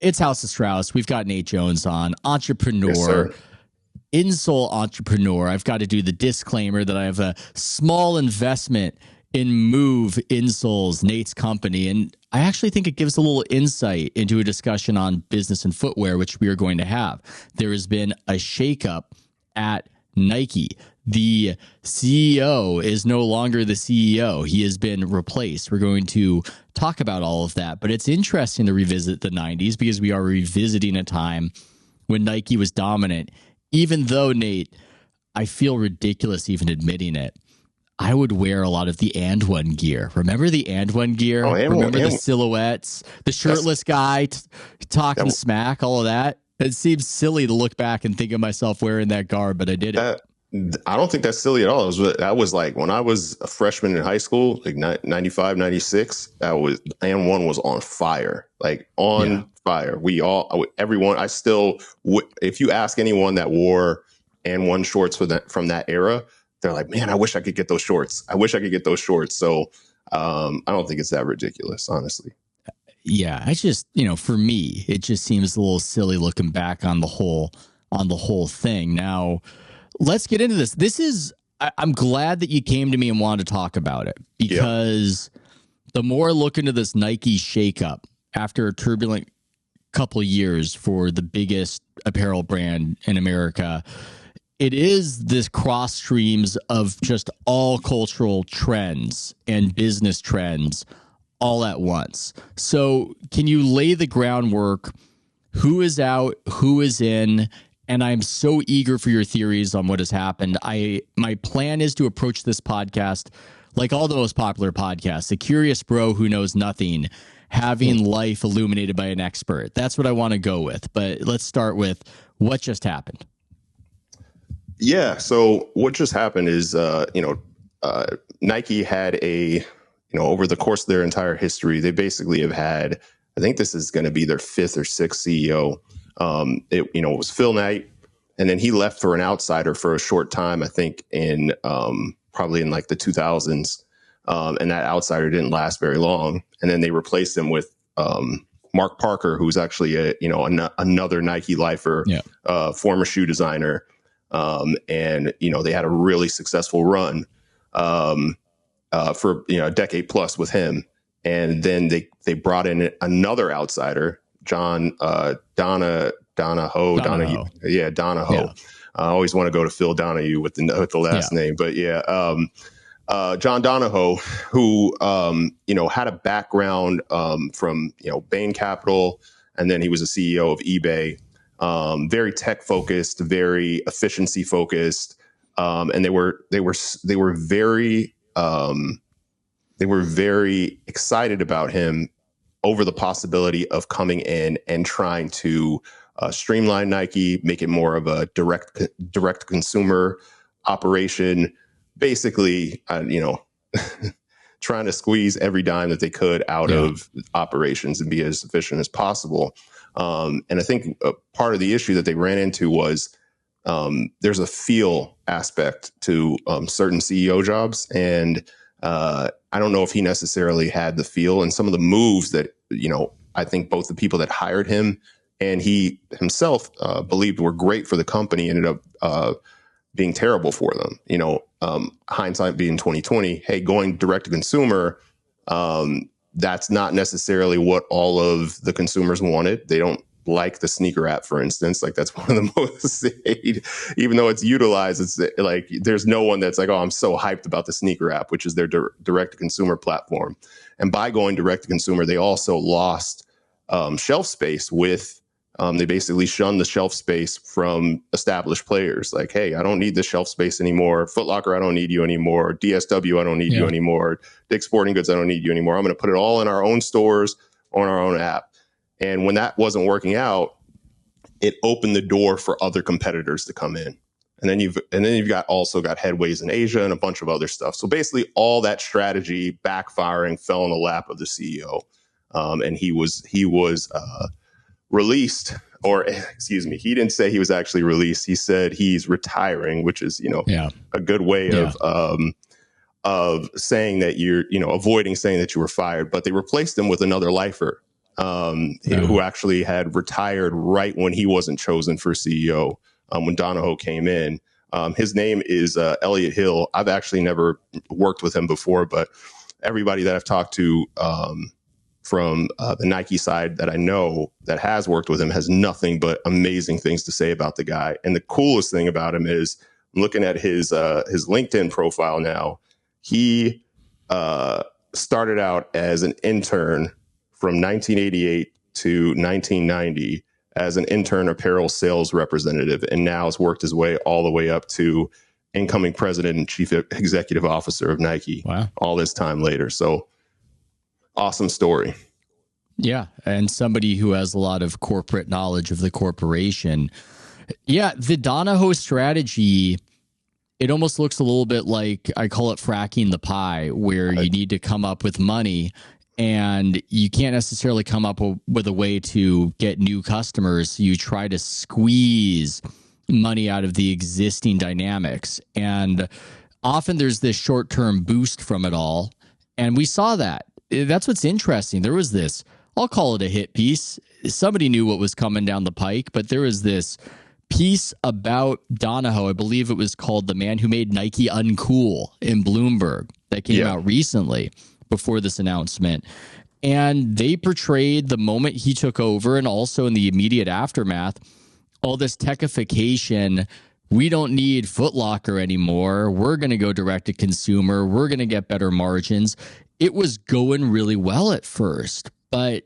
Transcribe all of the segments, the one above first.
It's House of Strauss. We've got Nate Jones on, Yes, entrepreneur, sir. insole entrepreneur. I've got to do the disclaimer that I have a small investment in Move Insoles, Nate's company. And I actually think it gives a little insight into a discussion on business and footwear, which we are going to have. There has been a shakeup at Nike. The CEO is no longer the CEO. He has been replaced. We're going to talk about all of that. But it's interesting to revisit the 90s because we are revisiting a time when Nike was dominant. Even though, Nate, I feel ridiculous even admitting it, I would wear a lot of the And One gear. Remember the And One gear? Oh, and Remember one, the silhouettes, the shirtless guy talking that, smack, all of that? It seems silly to look back and think of myself wearing that garb, but I did it. that I don't think that's silly at all. That was like when I was a freshman in high school, like 95, 96, that was, and one was on fire, like on fire. Everyone, if you ask anyone that wore and one shorts from that era, they're like, man, I wish I could get those shorts. I wish I could get those shorts. So I don't think it's that ridiculous, honestly. Yeah, I just, for me, it just seems a little silly looking back on the whole thing. Now, let's get into this. I'm glad that you came to me and wanted to talk about it because the more I look into this Nike shakeup after a turbulent couple of years for the biggest apparel brand in America, it is this cross streams of just all cultural trends and business trends all at once. So can you lay the groundwork? Who is out? Who is in? And I'm so eager for your theories on what has happened. My plan is to approach this podcast like all the most popular podcasts, a curious bro who knows nothing, having life illuminated by an expert. That's what I want to go with. But let's start with what just happened. Yeah. So what just happened is, Nike had over the course of their entire history, they basically have had, I think this is going to be their fifth or sixth CEO. It was Phil Knight, and then he left for an outsider for a short time, I think in probably in like the 2000s. And that outsider didn't last very long. And then they replaced him with Mark Parker, who's actually another Nike lifer, former shoe designer. And they had a really successful run for a decade plus with him. And then they brought in another outsider, John Donahoe. Donahoe. Yeah. I always want to go to Phil Donahue with the last name, but John Donahoe, who had a background from Bain Capital, and then he was a CEO of eBay. Very tech focused, very efficiency focused, and they were very excited about him over the possibility of coming in and trying to streamline Nike, make it more of a direct consumer operation. Basically, trying to squeeze every dime that they could out of operations and be as efficient as possible. And I think part of the issue that they ran into was there's a feel aspect to certain CEO jobs. And I don't know if he necessarily had the feel, and some of the moves that, I think both the people that hired him and he himself believed were great for the company ended up being terrible for them. Hindsight being 2020, hey, going direct to consumer, that's not necessarily what all of the consumers wanted. They don't like the sneaker app, for instance. Like that's one of the most, even though it's utilized, it's like there's no one that's like, oh, I'm so hyped about the sneaker app, which is their direct to consumer platform. And by going direct to consumer, they also lost shelf space with. They basically shunned the shelf space from established players. Like, hey, I don't need the shelf space anymore. Foot Locker, I don't need you anymore. DSW, I don't need you anymore. Dick's Sporting Goods, I don't need you anymore. I'm going to put it all in our own stores, on our own app. And when that wasn't working out, it opened the door for other competitors to come in. And then you've also got headways in Asia and a bunch of other stuff. So basically, all that strategy backfiring fell in the lap of the CEO, and he was released, or excuse me, he didn't say he was actually released. He said he's retiring, which is, a good way of saying that you're, avoiding saying that you were fired. But they replaced him with another lifer, who actually had retired right when he wasn't chosen for CEO, when Donahoe came in. His name is Elliot Hill. I've actually never worked with him before, but everybody that I've talked to from the Nike side that I know that has worked with him has nothing but amazing things to say about the guy. And the coolest thing about him is looking at his LinkedIn profile now. He started out as an intern from 1988 to 1990 as an intern apparel sales representative, and now has worked his way all the way up to incoming president and chief executive officer of Nike. Wow. All this time later. So awesome story. Yeah. And somebody who has a lot of corporate knowledge of the corporation. Yeah. The Donahoe strategy, it almost looks a little bit like, I call it fracking the pie, where you need to come up with money and you can't necessarily come up with a way to get new customers. So you try to squeeze money out of the existing dynamics. And often there's this short-term boost from it all. And we saw that. That's what's interesting. There was this, I'll call it a hit piece. Somebody knew what was coming down the pike, but there was this piece about Donahoe. I believe it was called "The Man Who Made Nike Uncool" in Bloomberg that came out recently before this announcement. And they portrayed the moment he took over, and also in the immediate aftermath, all this techification. We don't need Foot Locker anymore. We're going to go direct to consumer. We're going to get better margins. It was going really well at first, but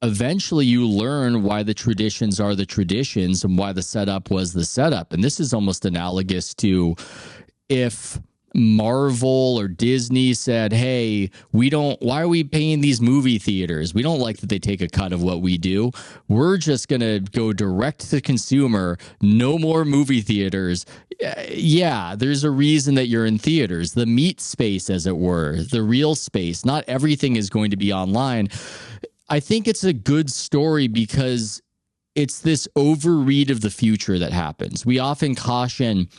eventually you learn why the traditions are the traditions and why the setup was the setup. And this is almost analogous to if Marvel or Disney said, hey, why are we paying these movie theaters? We don't like that they take a cut of what we do. We're just going to go direct to consumer. No more movie theaters. Yeah, there's a reason that you're in theaters, the meat space, as it were, the real space. Not everything is going to be online. I think it's a good story because it's this overread of the future that happens. We often caution,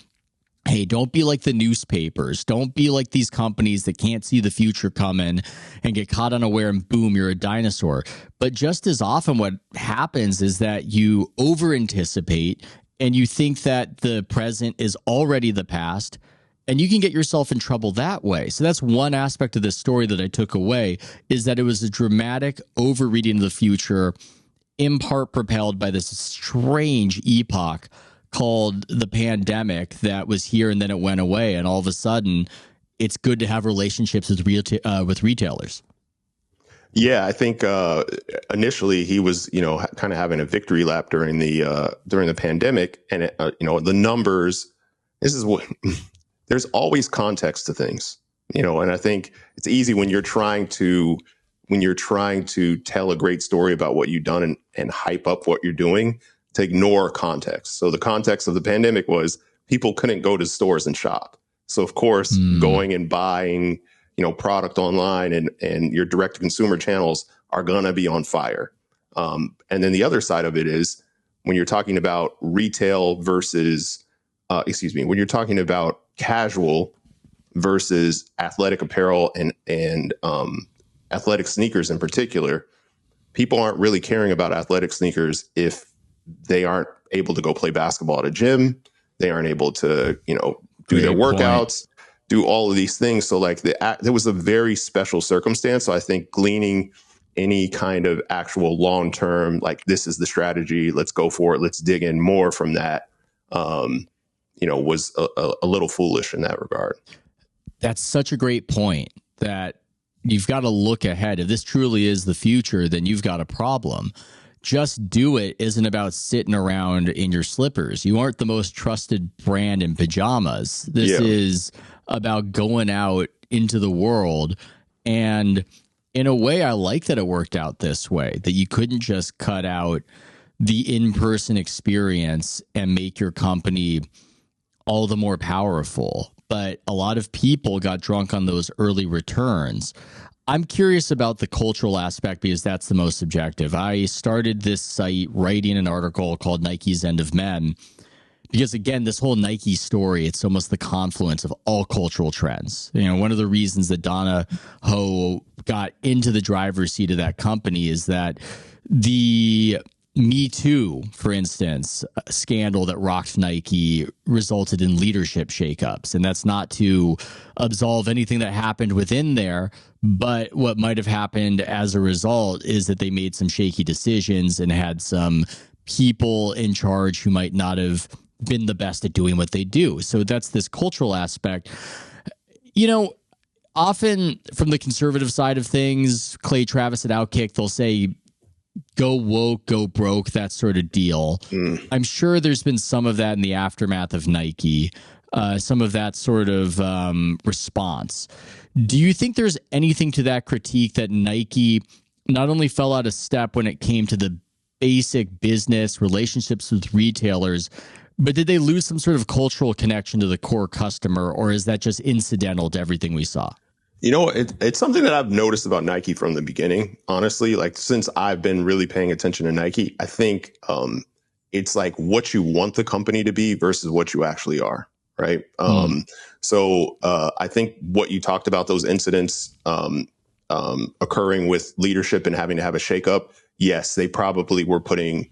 hey, don't be like the newspapers. Don't be like these companies that can't see the future coming and get caught unaware and boom, you're a dinosaur. But just as often what happens is that you over-anticipate and you think that the present is already the past, and you can get yourself in trouble that way. So that's one aspect of this story that I took away, is that it was a dramatic overreading of the future, in part propelled by this strange epoch called the pandemic that was here and then it went away. And all of a sudden, it's good to have relationships with retailers. Yeah, I think initially he was, kind of having a victory lap during the pandemic, and the numbers. This is what there's always context to things, and I think it's easy when you're trying to tell a great story about what you've done and hype up what you're doing, to ignore context. So the context of the pandemic was people couldn't go to stores and shop. So of course, going and buying, product online and your direct to consumer channels are going to be on fire. And then the other side of it is when you're talking about retail versus, when you're talking about casual versus athletic apparel and athletic sneakers in particular, people aren't really caring about athletic sneakers if they aren't able to go play basketball at a gym. They aren't able to, do their workouts, do all of these things. So there was a very special circumstance. So I think gleaning any kind of actual long-term, like this is the strategy, let's go for it, let's dig in more from that, was a little foolish in that regard. That's such a great point, that you've got to look ahead. If this truly is the future, then you've got a problem. Just do it isn't about sitting around in your slippers. You aren't the most trusted brand in pajamas. This is about going out into the world. And in a way, I like that it worked out this way, that you couldn't just cut out the in-person experience and make your company all the more powerful. But a lot of people got drunk on those early returns. I'm curious about the cultural aspect because that's the most subjective. I started this site writing an article called Nike's End of Men. because again, this whole Nike story, it's almost the confluence of all cultural trends. You know, one of the reasons that Donahoe got into the driver's seat of that company is that the Me Too, for instance, scandal that rocked Nike resulted in leadership shakeups. And that's not to absolve anything that happened within there, but what might have happened as a result is that they made some shaky decisions and had some people in charge who might not have been the best at doing what they do. So that's this cultural aspect. You know, often from the conservative side of things, Clay Travis at Outkick, they'll say, go woke, go broke, that sort of deal. I'm sure there's been some of that in the aftermath of Nike, some of that sort of response. Do you think there's anything to that critique that Nike not only fell out of step when it came to the basic business relationships with retailers, but did they lose some sort of cultural connection to the core customer, or is that just incidental to everything we saw? You know, it's something that I've noticed about Nike from the beginning, honestly. Like, since I've been really paying attention to Nike, I think it's like what you want the company to be versus what you actually are, right? So I think what you talked about, those incidents occurring with leadership and having to have a shakeup, yes, they probably were putting,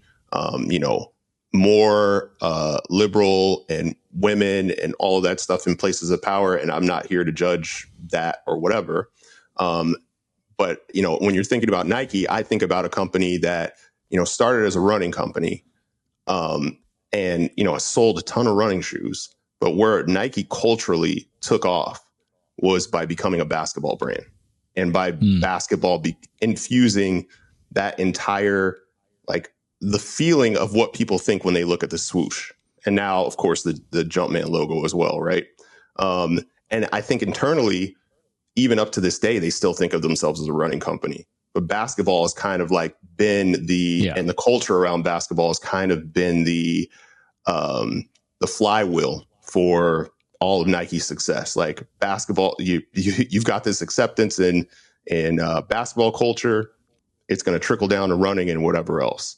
more liberal and women and all of that stuff in places of power. And I'm not here to judge that or whatever. But, you know, when you're thinking about Nike, I think about a company that, you know, started as a running company and, you know, sold a ton of running shoes. But where Nike culturally took off was by becoming a basketball brand and by basketball infusing that entire, like, the feeling of what people think when they look at the swoosh. And now, of course, the Jumpman logo as well, right? And I think internally, even up to this day, they still think of themselves as a running company. But basketball has kind of like been and the culture around basketball has kind of been the flywheel for all of Nike's success. Like basketball, you've got this acceptance in basketball culture. It's going to trickle down to running and whatever else.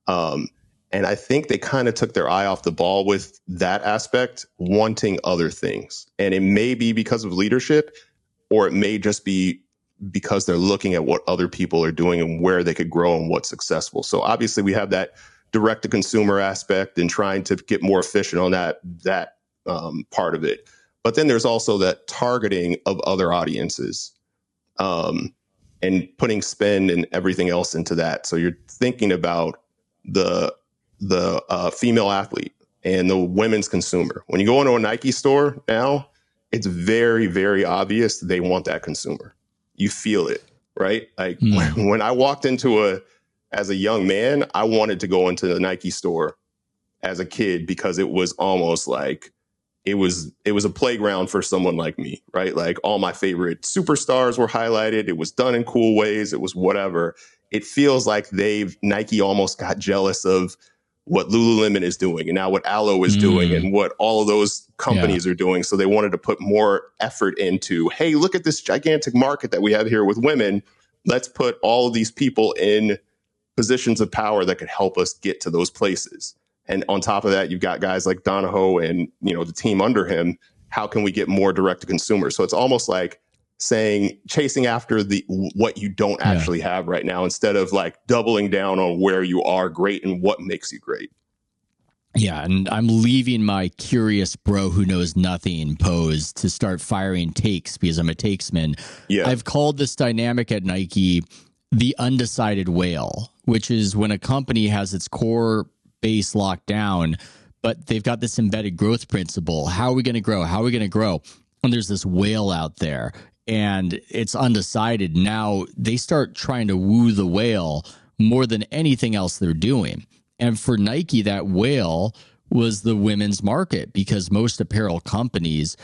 And I think they kind of took their eye off the ball with that aspect, wanting other things. And it may be because of leadership, or it may just be because they're looking at what other people are doing and where they could grow and what's successful. So obviously we have that direct to consumer aspect and trying to get more efficient on that part of it. But then there's also that targeting of other audiences and putting spend and everything else into that. So you're thinking about the female athlete and the women's consumer. When you go into a Nike store now, it's very, very obvious they want that consumer. You feel it, right? Like when I walked into as a young man, I wanted to go into the Nike store as a kid because it was almost like it was a playground for someone like me, right? Like all my favorite superstars were highlighted. It was done in cool ways. It was whatever. It feels like Nike almost got jealous of what Lululemon is doing and now what Alo is doing and what all of those companies are doing. So they wanted to put more effort into, hey, look at this gigantic market that we have here with women. Let's put all of these people in positions of power that could help us get to those places. And on top of that, you've got guys like Donahoe and, you know, the team under him. How can we get more direct to consumer? So it's almost like chasing after what you don't actually have right now, instead of like doubling down on where you are great and what makes you great. Yeah, and I'm leaving my curious bro who knows nothing pose to start firing takes because I'm a takesman. Yeah. I've called this dynamic at Nike the undecided whale, which is when a company has its core base locked down, but they've got this embedded growth principle. How are we going to grow? How are we going to grow? And there's this whale out there and it's undecided. Now they start trying to woo the whale more than anything else they're doing. And for Nike, that whale was the women's market because most apparel companies,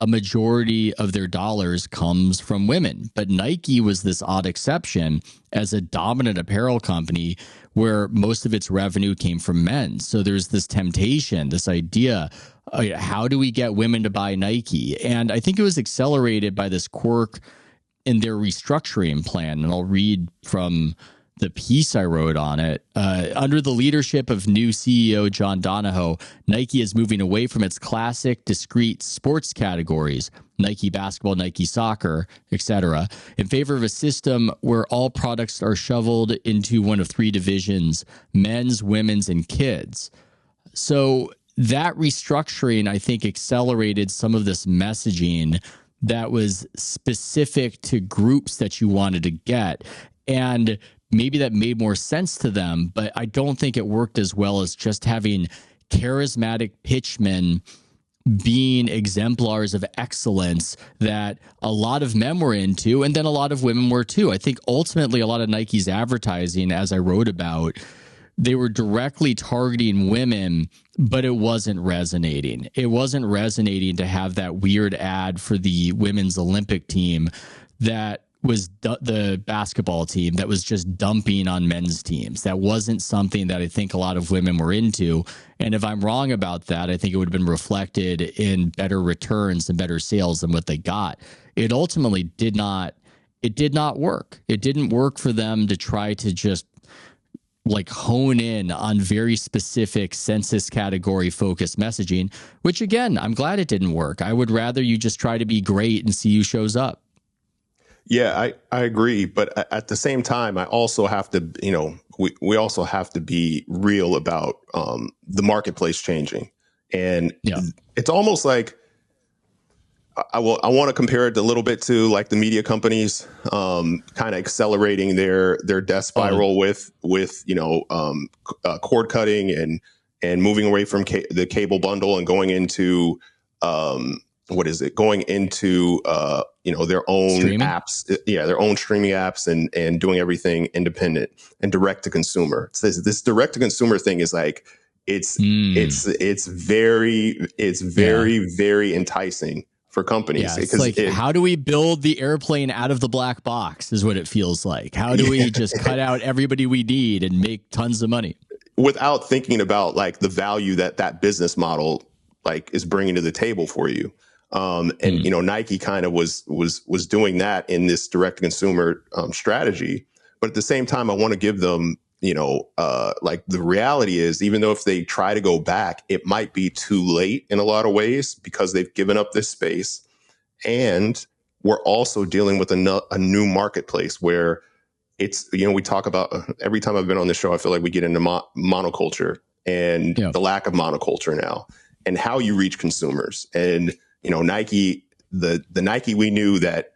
a majority of their dollars comes from women. But Nike was this odd exception as a dominant apparel company where most of its revenue came from men. So there's this temptation, this idea, how do we get women to buy Nike? And I think it was accelerated by this quirk in their restructuring plan. And I'll read from the piece I wrote on it. Under the leadership of new CEO John Donahoe, Nike is moving away from its classic, discrete sports categories, Nike basketball, Nike soccer, etc., in favor of a system where all products are shoveled into one of three divisions: men's, women's, and kids. So that restructuring, I think, accelerated some of this messaging that was specific to groups that you wanted to get. And maybe that made more sense to them, but I don't think it worked as well as just having charismatic pitchmen being exemplars of excellence that a lot of men were into, and then a lot of women were too. I think ultimately a lot of Nike's advertising, as I wrote about, they were directly targeting women, but it wasn't resonating. It wasn't resonating to have that weird ad for the women's Olympic team that was the basketball team that was just dumping on men's teams. That wasn't something that I think a lot of women were into. And if I'm wrong about that, I think it would have been reflected in better returns and better sales than what they got. It ultimately did not work. It didn't work for them to try to just like hone in on very specific census category focused messaging, which again, I'm glad it didn't work. I would rather you just try to be great and see who shows up. Yeah, I agree. But at the same time, I also have to, we also have to be real about the marketplace changing. And it's almost like I want to compare it a little bit to like the media companies kind of accelerating their death spiral with cord cutting and moving away from the cable bundle and going into going into their own streaming apps, their own streaming apps and doing everything independent and direct to consumer. So this direct to consumer thing is like it's very enticing for companies. Yeah, it's like, how do we build the airplane out of the black box is what it feels like. How do we just cut out everybody we need and make tons of money without thinking about like the value that business model like is bringing to the table for you. Nike kind of was doing that in this direct to consumer strategy. But at the same time, I want to give them, like the reality is, even though if they try to go back, it might be too late in a lot of ways because they've given up this space. And we're also dealing with a new marketplace where it's, we talk about every time I've been on this show, I feel like we get into monoculture and the lack of monoculture now and how you reach consumers. And Nike, the Nike we knew that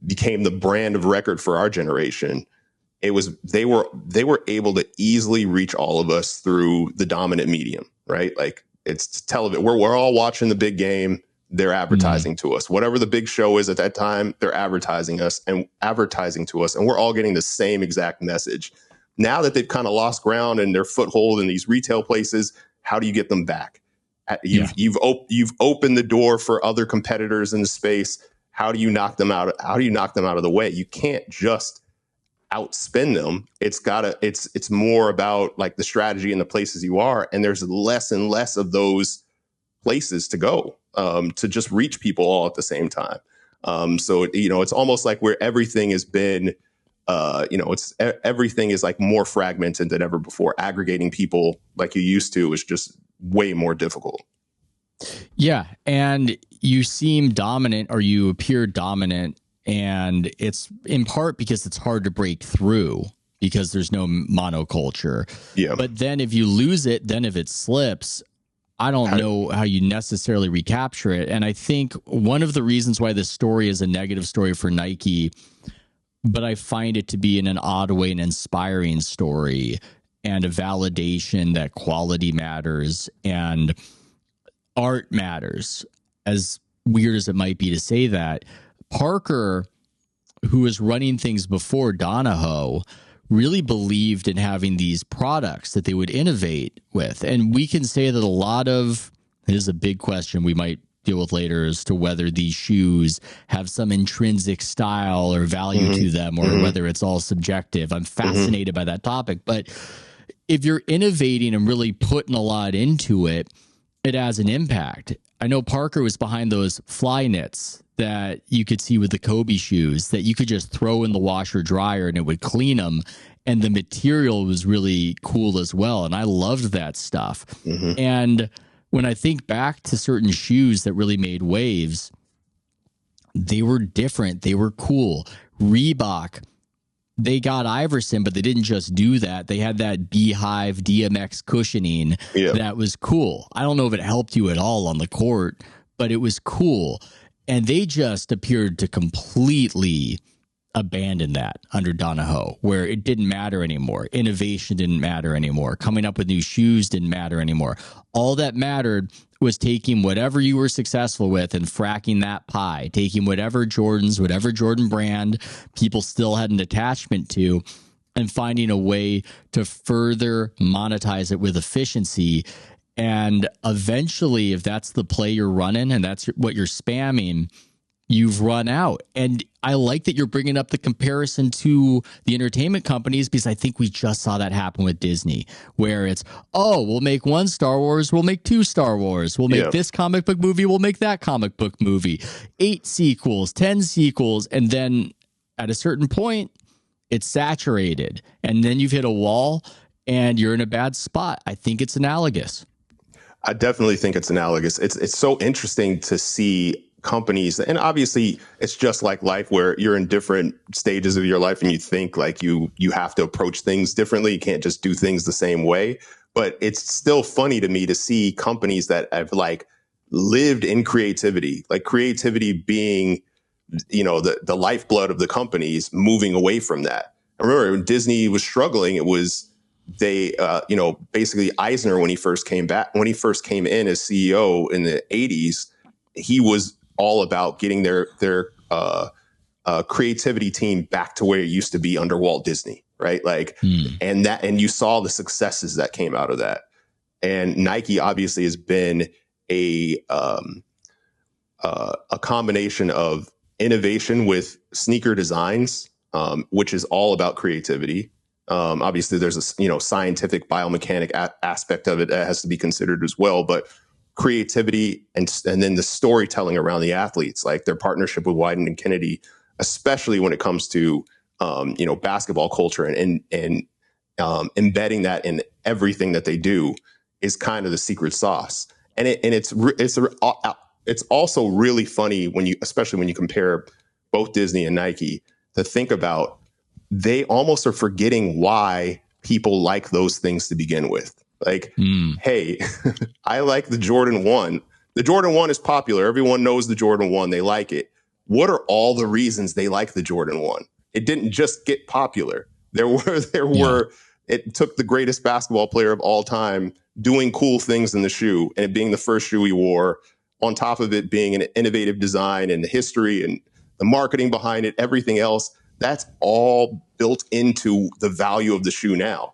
became the brand of record for our generation, they were able to easily reach all of us through the dominant medium, right? Like it's television. We're all watching the big game. They're advertising to us. Whatever the big show is at that time, they're advertising to us, and we're all getting the same exact message. Now that they've kind of lost ground and their foothold in these retail places, how do you get them back? You've opened the door for other competitors in the space. How do you knock them out? How do you knock them out of the way? You can't just outspin them. It's more about like the strategy and the places you are. And there's less and less of those places to go to just reach people all at the same time. So it's almost like where everything has been, everything is like more fragmented than ever before. Aggregating people like you used to is just way more difficult. Yeah. And you seem dominant, or you appear dominant. And it's in part because it's hard to break through because there's no monoculture. Yeah. But then if you lose it, then if it slips, I don't know how you necessarily recapture it. And I think one of the reasons why this story is a negative story for Nike, but I find it to be in an odd way an inspiring story and a validation that quality matters and art matters, as weird as it might be to say that. Parker, who was running things before Donahoe, really believed in having these products that they would innovate with. And we can say that a lot of, this is a big question we might deal with later as to whether these shoes have some intrinsic style or value to them, or whether it's all subjective. I'm fascinated by that topic. But if you're innovating and really putting a lot into it, it has an impact. I know Parker was behind those fly knits that you could see with the Kobe shoes that you could just throw in the washer dryer and it would clean them. And the material was really cool as well. And I loved that stuff. Mm-hmm. And when I think back to certain shoes that really made waves, they were different. They were cool. Reebok, they got Iverson, but they didn't just do that. They had that Beehive DMX cushioning that was cool. I don't know if it helped you at all on the court, but it was cool. And they just appeared to completely abandon that under Donahoe, where it didn't matter anymore. Innovation didn't matter anymore. Coming up with new shoes didn't matter anymore. All that mattered was taking whatever you were successful with and fracking that pie, taking whatever Jordans, whatever Jordan brand people still had an attachment to, and finding a way to further monetize it with efficiency. And eventually, if that's the play you're running and that's what you're spamming, you've run out. And I like that you're bringing up the comparison to the entertainment companies, because I think we just saw that happen with Disney, where it's, oh, we'll make one Star Wars, we'll make two Star Wars, we'll make this comic book movie, we'll make that comic book movie, 8 sequels, 10 sequels. And then at a certain point, it's saturated. And then you've hit a wall and you're in a bad spot. I think it's analogous. I definitely think it's analogous. It's so interesting to see companies, and obviously it's just like life, where you're in different stages of your life and you think like you have to approach things differently. You can't just do things the same way. But it's still funny to me to see companies that have like lived in creativity, like creativity being, the lifeblood of the companies, moving away from that. I remember when Disney was struggling, it was basically Eisner, when he first came in as CEO in the 80s, he was all about getting their creativity team back to where it used to be under Walt Disney, right? Like, and you saw the successes that came out of that. And Nike obviously has been a combination of innovation with sneaker designs, which is all about creativity. Obviously, there's a scientific biomechanic aspect of it that has to be considered as well, but creativity and then the storytelling around the athletes, like their partnership with Wieden and Kennedy, especially when it comes to basketball culture and embedding that in everything that they do, is kind of the secret sauce. And it's also really funny especially when you compare both Disney and Nike, to think about, they almost are forgetting why people like those things to begin with. Like, hey, I like the Jordan 1. The Jordan 1 is popular. Everyone knows the Jordan 1. They like it. What are all the reasons they like the Jordan 1? It didn't just get popular. It took the greatest basketball player of all time doing cool things in the shoe, and it being the first shoe he wore, on top of it being an innovative design and the history and the marketing behind it, everything else. That's all built into the value of the shoe now.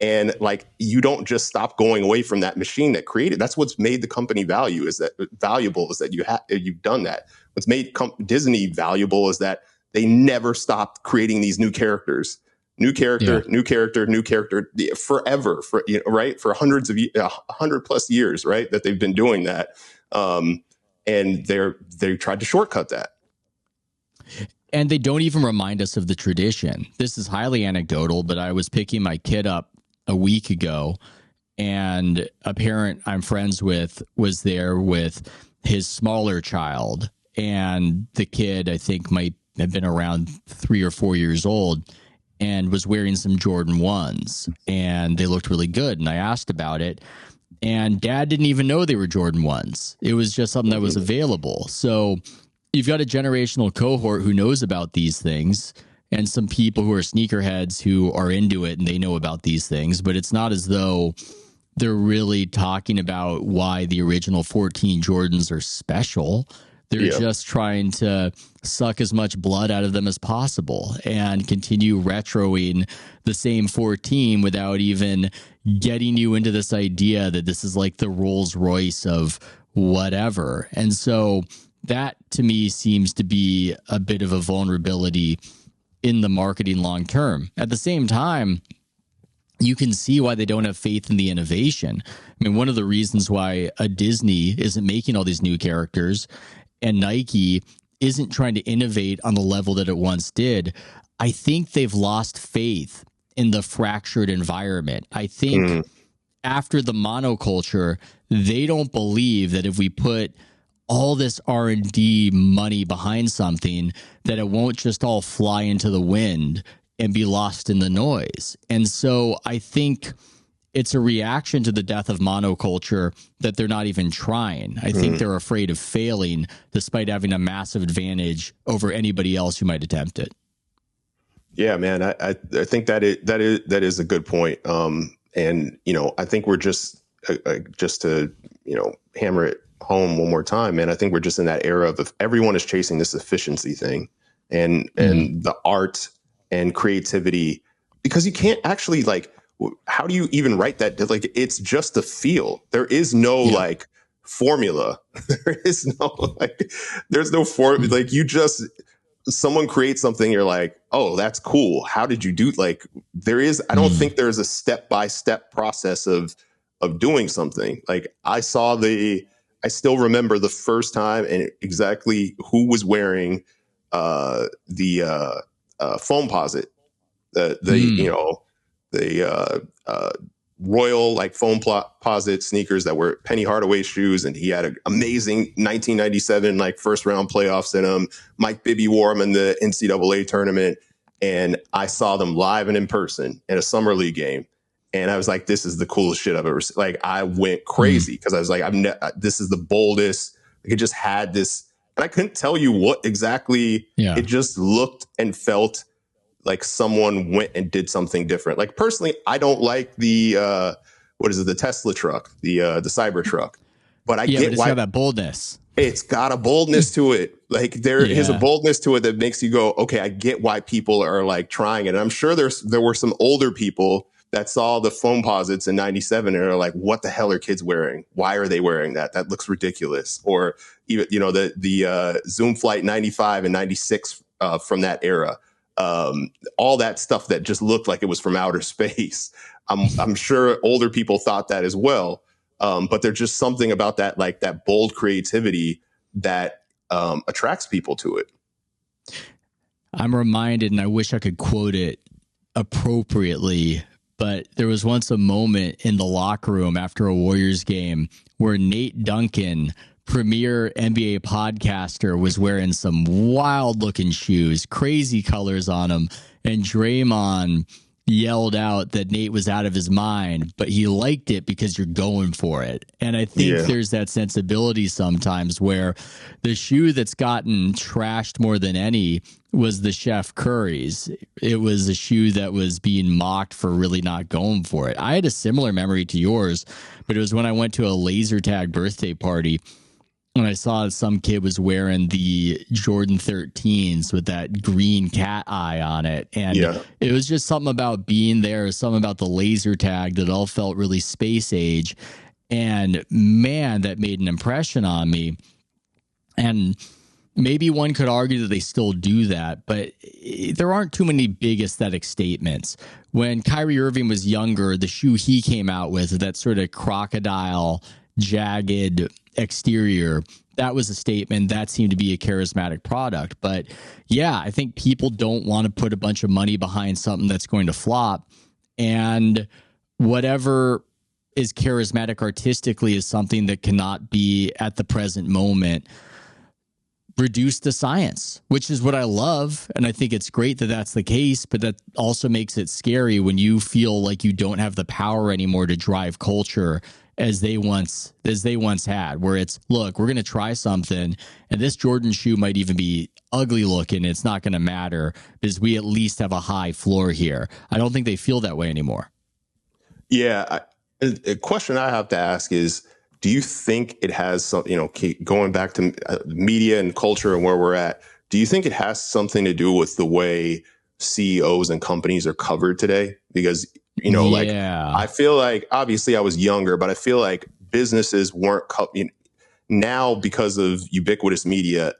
And like, you don't just stop going away from that machine that created. That's what's made the company valuable, is that you've done that. What's made Disney valuable is that they never stopped creating these new characters, forever, right? For 100+ years, right? That they've been doing that. And they tried to shortcut that. And they don't even remind us of the tradition. This is highly anecdotal, but I was picking my kid up a week ago, and a parent I'm friends with was there with his smaller child. And the kid, I think, might have been around 3 or 4 years old, and was wearing some Jordan 1s. And they looked really good. And I asked about it. And Dad didn't even know they were Jordan 1s. It was just something that was available. So you've got a generational cohort who knows about these things, and some people who are sneakerheads who are into it and they know about these things, but it's not as though they're really talking about why the original 14 Jordans are special. They're just trying to suck as much blood out of them as possible and continue retroing the same 14 without even getting you into this idea that this is like the Rolls Royce of whatever. And so that to me seems to be a bit of a vulnerability in the marketing long term. At the same time, you can see why they don't have faith in the innovation. I mean, one of the reasons why a Disney isn't making all these new characters and Nike isn't trying to innovate on the level that it once did, I think they've lost faith in the fractured environment. I think after the monoculture, they don't believe that if we put all this R&D money behind something, that it won't just all fly into the wind and be lost in the noise. And so I think it's a reaction to the death of monoculture that they're not even trying. I think they're afraid of failing despite having a massive advantage over anybody else who might attempt it. Yeah, man, I think that is a good point. And, you know, I think we're just to, you know, hammer it home one more time, man, I think we're just in that era of everyone is chasing this efficiency thing and the art and creativity, because you can't actually, like, how do you even write that? Like, it's just a feel. There is no like formula. There is no there's no formula. Like, you just, someone creates something, you're like, oh, that's cool. How did you do? Like, I don't think there's a step-by-step process of doing something. Like, I still remember the first time and exactly who was wearing the Foamposite, you know, the Royal like Foamposite sneakers that were Penny Hardaway shoes, and he had an amazing 1997 like first round playoffs in them. Mike Bibby wore them in the NCAA tournament, and I saw them live and in person in a summer league game, and I was like, "This is the coolest shit I've ever seen." Like, I went crazy because I was like, "This is the boldest." Like, it just had this, and I couldn't tell you what exactly. Yeah. It just looked and felt like someone went and did something different. Like, personally, I don't like the the Tesla truck, the Cybertruck, but I get but it's why got that boldness. It's got a boldness to it. Like, there is a boldness to it that makes you go, okay, I get why people are like trying it. And I'm sure there were some older people that saw the Foamposites in '97 and are like, what the hell are kids wearing? Why are they wearing that? That looks ridiculous. Or even, you know, the Zoom Flight 95 and 96 from that era. All that stuff that just looked like it was from outer space. I'm sure older people thought that as well. But there's just something about that, like that bold creativity that attracts people to it. I'm reminded, and I wish I could quote it appropriately, but there was once a moment in the locker room after a Warriors game where Nate Duncan, premier NBA podcaster, was wearing some wild looking shoes, crazy colors on them. And Draymond yelled out that Nate was out of his mind, but he liked it because you're going for it. And I think there's that sensibility sometimes where the shoe that's gotten trashed more than any was the Chef Curry's. It was a shoe that was being mocked for really not going for it. I had a similar memory to yours, but it was when I went to a laser tag birthday party and I saw some kid was wearing the Jordan 13s with that green cat eye on it. And it was just something about being there, something about the laser tag that all felt really space age. And man, that made an impression on me. And maybe one could argue that they still do that, but there aren't too many big aesthetic statements. When Kyrie Irving was younger, the shoe he came out with, that sort of crocodile, jagged exterior, that was a statement. That seemed to be a charismatic product. But yeah, I think people don't want to put a bunch of money behind something that's going to flop. And whatever is charismatic artistically is something that cannot be at the present moment reduced to science, which is what I love. And I think it's great that that's the case, but that also makes it scary when you feel like you don't have the power anymore to drive culture as they once had, where it's, look, we're going to try something, and this Jordan shoe might even be ugly looking. It's not going to matter because we at least have a high floor here. I don't think they feel that way anymore. Yeah. A question I have to ask is, do you think it has some, you know, going back to media and culture and where we're at, do you think it has something to do with the way CEOs and companies are covered today? Because, you know, like, I feel like, obviously I was younger, but I feel like businesses weren't now, because of ubiquitous media,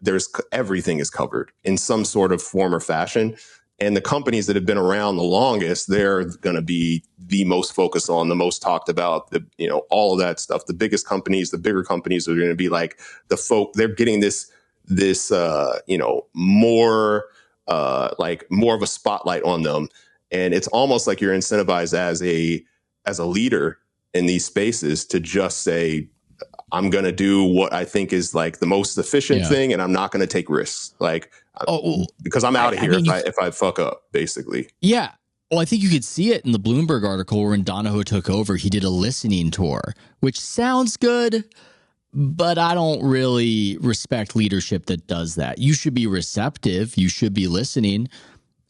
everything is covered in some sort of form or fashion. And the companies that have been around the longest, they're going to be the most focused on, the most talked about, all of that stuff. The biggest companies, the bigger companies are going to be like they're getting this, more more of a spotlight on them. And it's almost like you're incentivized as a leader in these spaces to just say, I'm going to do what I think is like the most efficient thing, and I'm not going to take risks. Because I'm out of here if I fuck up, basically. Yeah. Well, I think you could see it in the Bloomberg article when Donahoe took over. He did a listening tour, which sounds good, but I don't really respect leadership that does that. You should be receptive. You should be listening,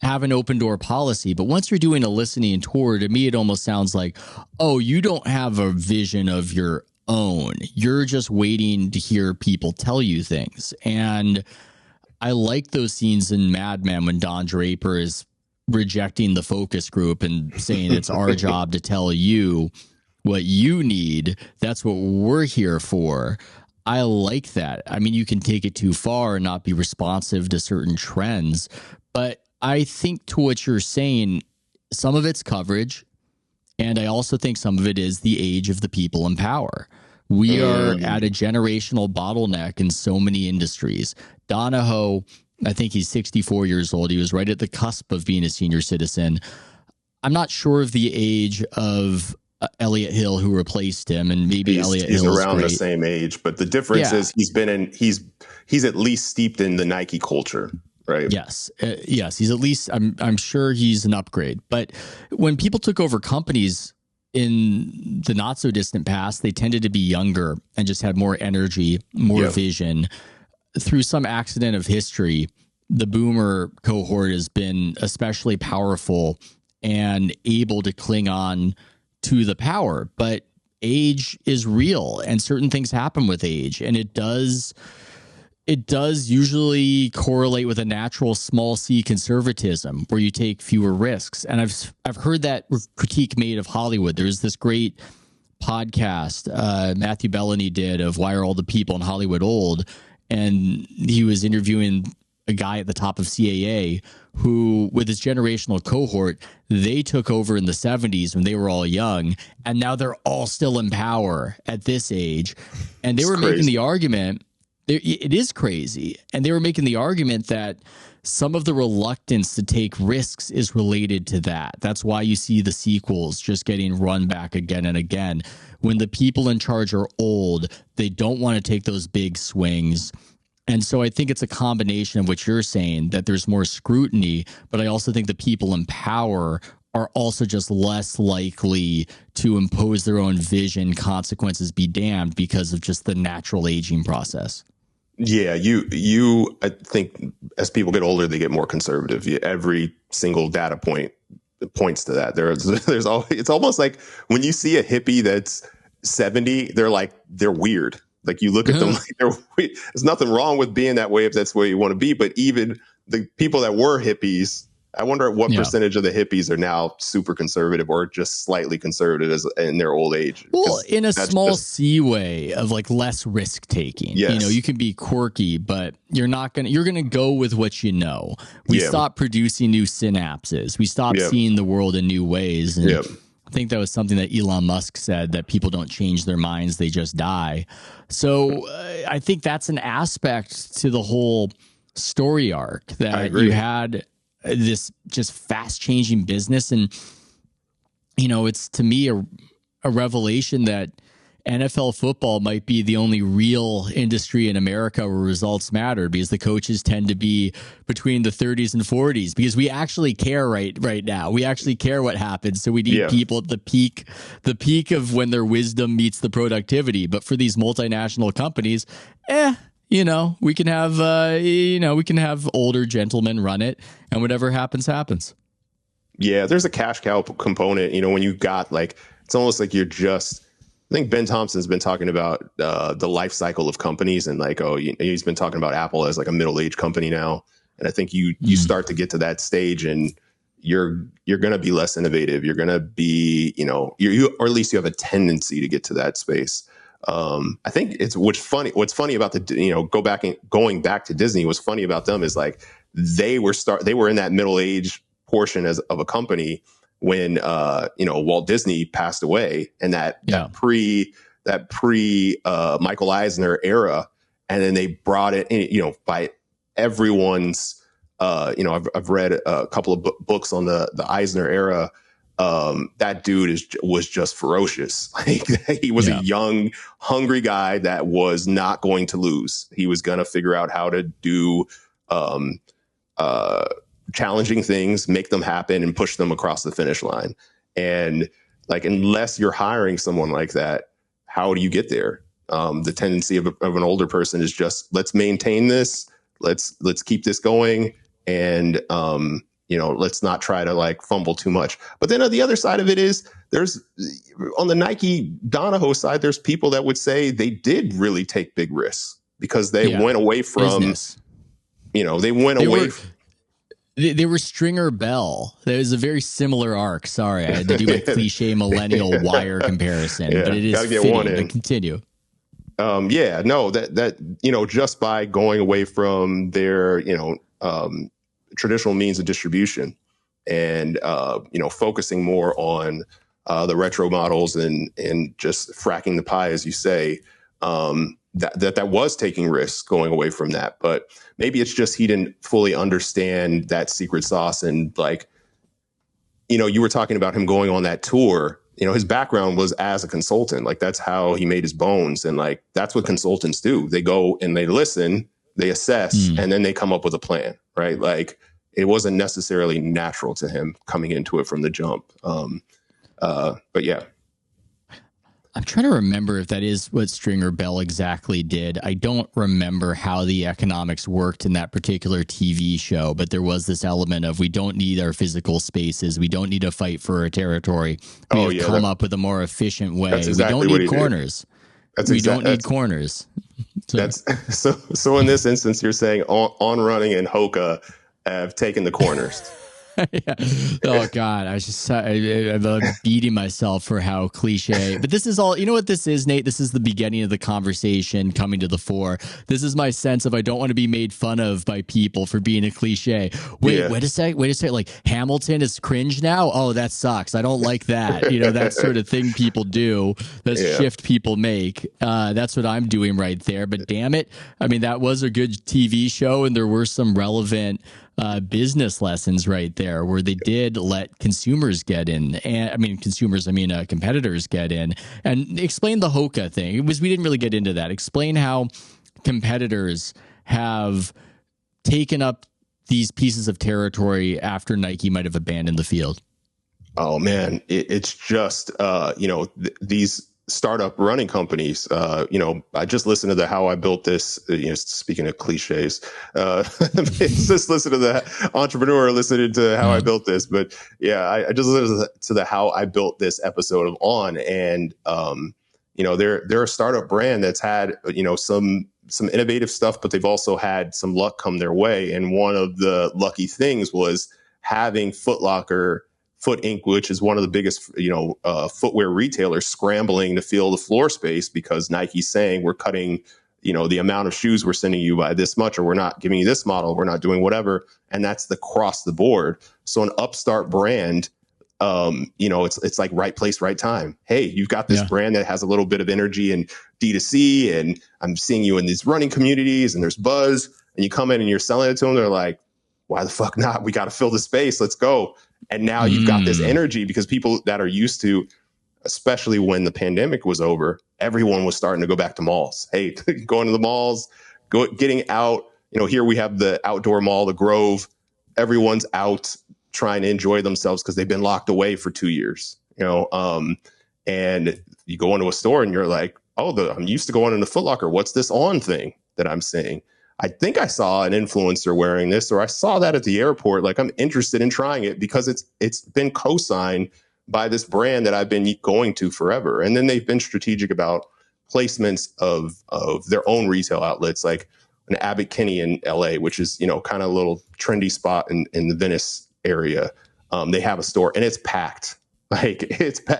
have an open door policy. But once you're doing a listening tour, to me, it almost sounds like, oh, you don't have a vision of your own. You're just waiting to hear people tell you things. And I like those scenes in Mad Men when Don Draper is rejecting the focus group and saying it's our job to tell you what you need. That's what we're here for. I like that. I mean, you can take it too far and not be responsive to certain trends. But I think to what you're saying, some of it's coverage. And I also think some of it is the age of the people in power. We are at a generational bottleneck in so many industries. Donahoe, I think he's 64 years old. He was right at the cusp of being a senior citizen. I'm not sure of the age of Elliott Hill, who replaced him, and maybe Elliott Hill is around great. The same age. But the difference is he's at least steeped in the Nike culture. Right. Yes. Yes. He's at least, I'm sure he's an upgrade. But when people took over companies in the not so distant past, they tended to be younger and just had more energy, more vision. Through some accident of history, the boomer cohort has been especially powerful and able to cling on to the power. But age is real, and certain things happen with age, and it does usually correlate with a natural small c conservatism where you take fewer risks. And I've heard that critique made of Hollywood. There's this great podcast Matthew Bellany did of Why Are All the People in Hollywood Old? And he was interviewing a guy at the top of CAA who, with his generational cohort, they took over in the 70s when they were all young, and now they're all still in power at this age. And they were making the argument, it is crazy. And they were making the argument that some of the reluctance to take risks is related to that. That's why you see the sequels just getting run back again and again. When the people in charge are old, they don't want to take those big swings. And so I think it's a combination of what you're saying, that there's more scrutiny, but I also think the people in power are also just less likely to impose their own vision, consequences be damned, because of just the natural aging process. Yeah, I think as people get older, they get more conservative. Every single data point points to that. There's always, it's almost like when you see a hippie that's 70, they're weird. Like you look at them like they're weird. There's nothing wrong with being that way if that's where you want to be. But even the people that were hippies, I wonder what percentage of the hippies are now super conservative or just slightly conservative in their old age. Well, in a small C way of like less risk taking. Yes. You know, you can be quirky, but you're going to go with what you know. We stop producing new synapses. We stop seeing the world in new ways. And I think that was something that Elon Musk said, that people don't change their minds, they just die. So I think that's an aspect to the whole story arc, that you had this just fast changing business. And, you know, it's to me a revelation that NFL football might be the only real industry in America where results matter, because the coaches tend to be between the 30s and 40s, because we actually care right now. We actually care what happens. So we need people at the peak of when their wisdom meets the productivity. But for these multinational companies, you know, we can have older gentlemen run it, and whatever happens, happens. Yeah, there's a cash cow component. You know, when you got it's almost like you're just. I think Ben Thompson's been talking about the life cycle of companies, and he's been talking about Apple as like a middle-aged company now. And I think you start to get to that stage, and you're going to be less innovative. You're going to be, or at least you have a tendency to get to that space. I think it's what's funny about going back to Disney. What's funny about them is like they were in that middle age portion of a company when Walt Disney passed away, and that pre Michael Eisner era, and then they brought it in, by everyone's. I've read a couple of books on the Eisner era. That dude was just ferocious. Like, he was a young, hungry guy that was not going to lose. He was going to figure out how to do challenging things, make them happen, and push them across the finish line. And like, unless you're hiring someone like that, how do you get there? The tendency of an older person is just, let's maintain this, let's keep this going, and let's not try to like fumble too much. But then on the other side of it is, there's, on the Nike Donahoe side, there's people that would say they did really take big risks because they went away from business. They were Stringer Bell. There was a very similar arc. Sorry, I had to do my cliche millennial wire comparison, but it is fitting to continue. Just by going away from their, traditional means of distribution and, focusing more on the retro models and just fracking the pie, as you say, that was taking risks going away from that. But maybe it's just he didn't fully understand that secret sauce. And like, you were talking about him going on that tour. His background was as a consultant. Like, that's how he made his bones. And like, that's what consultants do. They go and they listen, they assess, and then they come up with a plan, right? Like, it wasn't necessarily natural to him coming into it from the jump. But yeah. I'm trying to remember if that is what Stringer Bell exactly did. I don't remember how the economics worked in that particular TV show, but there was this element of, we don't need our physical spaces. We don't need to fight for our territory. We have come up with a more efficient way. Exactly, we don't need corners. We don't need corners. So in this instance, you're saying On Running and Hoka have taken the corners. Yeah. Oh God, I'm beating myself for how cliche. But this is all. You know what this is, Nate? This is the beginning of the conversation coming to the fore. This is my sense of, I don't want to be made fun of by people for being a cliche. Wait a sec. Like, Hamilton is cringe now. Oh, that sucks. I don't like that. That sort of thing people do. That shift people make. That's what I'm doing right there. But damn it, I mean, that was a good TV show, and there were some relevant business lessons right there where they did let consumers get in, and competitors get in. And explain the Hoka thing. We didn't really get into that. Explain how competitors have taken up these pieces of territory after Nike might have abandoned the field. Oh man, it's just these startup running companies. I just listened to the How I Built This. Speaking of cliches, just listen to the entrepreneur listening to How I Built This. But yeah, I just listened to the How I Built This episode of On, and they're a startup brand that's had some innovative stuff, but they've also had some luck come their way. And one of the lucky things was having Foot Inc., which is one of the biggest, footwear retailers, scrambling to fill the floor space because Nike's saying, we're cutting, the amount of shoes we're sending you by this much, or we're not giving you this model, we're not doing whatever. And that's across the board. So an upstart brand, it's like right place, right time. Hey, you've got this brand that has a little bit of energy and D2C, and I'm seeing you in these running communities, and there's buzz, and you come in and you're selling it to them. They're like, why the fuck not? We got to fill the space. Let's go. And now you've got this energy because people that are used to, especially when the pandemic was over, everyone was starting to go back to malls. Hey, going to the malls, getting out. Here we have the outdoor mall, the Grove. Everyone's out trying to enjoy themselves because they've been locked away for 2 years. And you go into a store and you're like, I'm used to going into Foot Locker. What's this On thing that I'm seeing? I think I saw an influencer wearing this, or I saw that at the airport. Like, I'm interested in trying it because it's been co-signed by this brand that I've been going to forever. And then they've been strategic about placements of their own retail outlets, like an Abbot Kinney in LA, which is, kind of a little trendy spot in the Venice area. They have a store and it's packed. Like,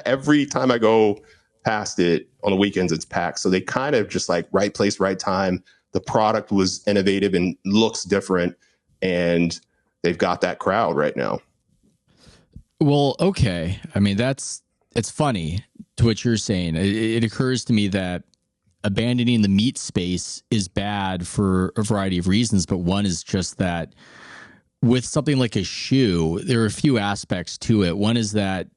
every time I go past it on the weekends, it's packed. So they kind of just like right place, right time. The product was innovative and looks different. and they've got that crowd right now. Well, okay. I mean, it's funny to what you're saying. It occurs to me that abandoning the meat space is bad for a variety of reasons, but one is just that with something like a shoe, there are a few aspects to it. One is that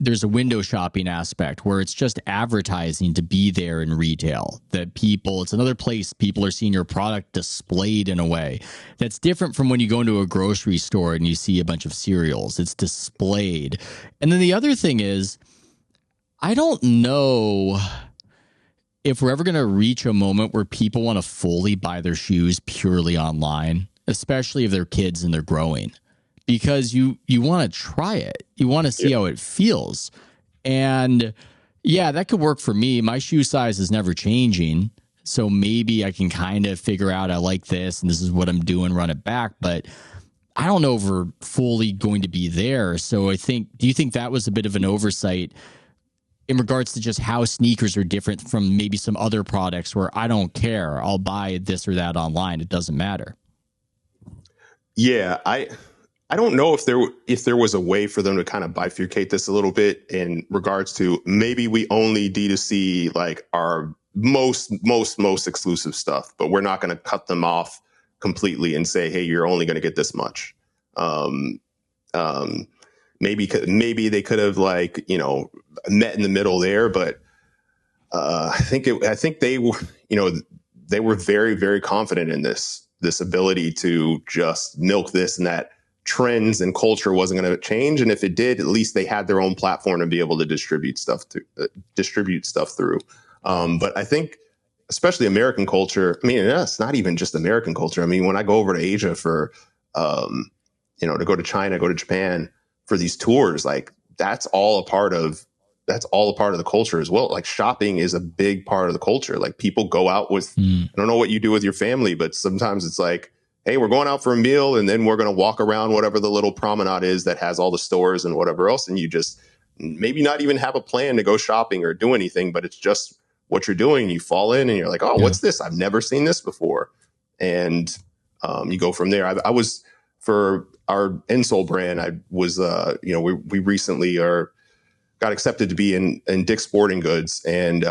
there's a window shopping aspect where it's just advertising to be there in retail, that it's another place people are seeing your product displayed in a way that's different from when you go into a grocery store and you see a bunch of cereals. It's displayed. And then the other thing is, I don't know if we're ever going to reach a moment where people want to fully buy their shoes purely online, especially if they're kids and they're growing. Because you want to try it. You want to see how it feels. And yeah, that could work for me. My shoe size is never changing. So maybe I can kind of figure out I like this and this is what I'm doing, run it back. But I don't know if we're fully going to be there. So do you think that was a bit of an oversight in regards to just how sneakers are different from maybe some other products where I don't care. I'll buy this or that online. It doesn't matter. Yeah, I don't know if there was a way for them to kind of bifurcate this a little bit in regards to maybe we only D2C like our most exclusive stuff, but we're not going to cut them off completely and say, hey, you're only going to get this much. Maybe they could have met in the middle there, but I think they were very, very confident in this ability to just milk this and that. Trends and culture wasn't going to change, and if it did, at least they had their own platform to be able to distribute stuff through. But I think, especially American culture. I mean, it's not even just American culture. I mean, when I go over to Asia for, to go to China, go to Japan for these tours, like that's all a part of the culture as well. Like shopping is a big part of the culture. Like people go out with, I don't know what you do with your family, but sometimes it's like, hey, we're going out for a meal and then we're going to walk around whatever the little promenade is that has all the stores and whatever else. And you just maybe not even have a plan to go shopping or do anything, but it's just what you're doing. You fall in and you're like, oh, what's this? I've never seen this before. And you go from there. I was, for our insole brand, I was, we recently got accepted to be in Dick's Sporting Goods and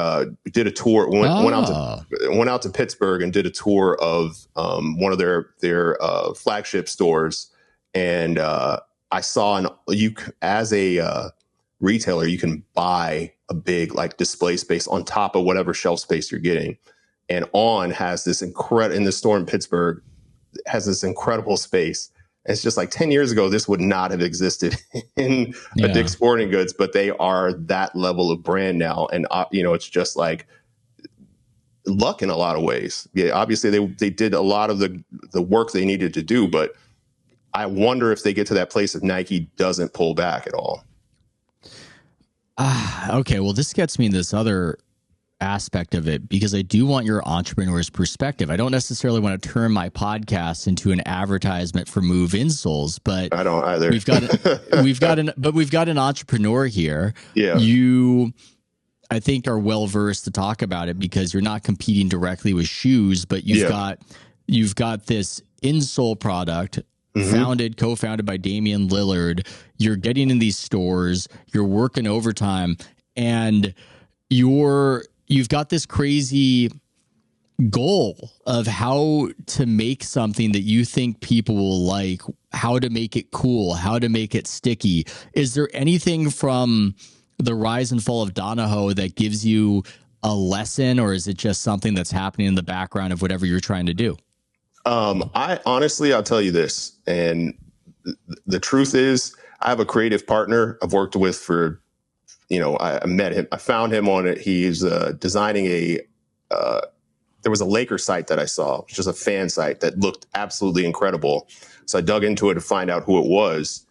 did a tour. Went out to Pittsburgh and did a tour of one of their flagship stores. And I saw as a retailer, you can buy a big like display space on top of whatever shelf space you're getting. And On has this in the store in Pittsburgh has this incredible space. It's just like 10 years ago, this would not have existed in a Dick's Sporting Goods, but they are that level of brand now. And, it's just like luck in a lot of ways. Yeah, obviously they did a lot of the work they needed to do, but I wonder if they get to that place if Nike doesn't pull back at all. Okay. Well, this gets me in this other aspect of it because I do want your entrepreneur's perspective. I don't necessarily want to turn my podcast into an advertisement for Move insoles, but I don't either. we've got an entrepreneur here. Yeah. You, I think, are well versed to talk about it because you're not competing directly with shoes, but you've got this insole product co-founded by Damian Lillard. You're getting in these stores, you're working overtime, and you've got this crazy goal of how to make something that you think people will like, how to make it cool, how to make it sticky. Is there anything from the rise and fall of Donahoe that gives you a lesson, or is it just something that's happening in the background of whatever you're trying to do? I'll tell you this, and the truth is I have a creative partner I've worked with for, I met him. I found him on it. He's designing there was a Laker site that I saw, which is a fan site that looked absolutely incredible. So I dug into it to find out who it was.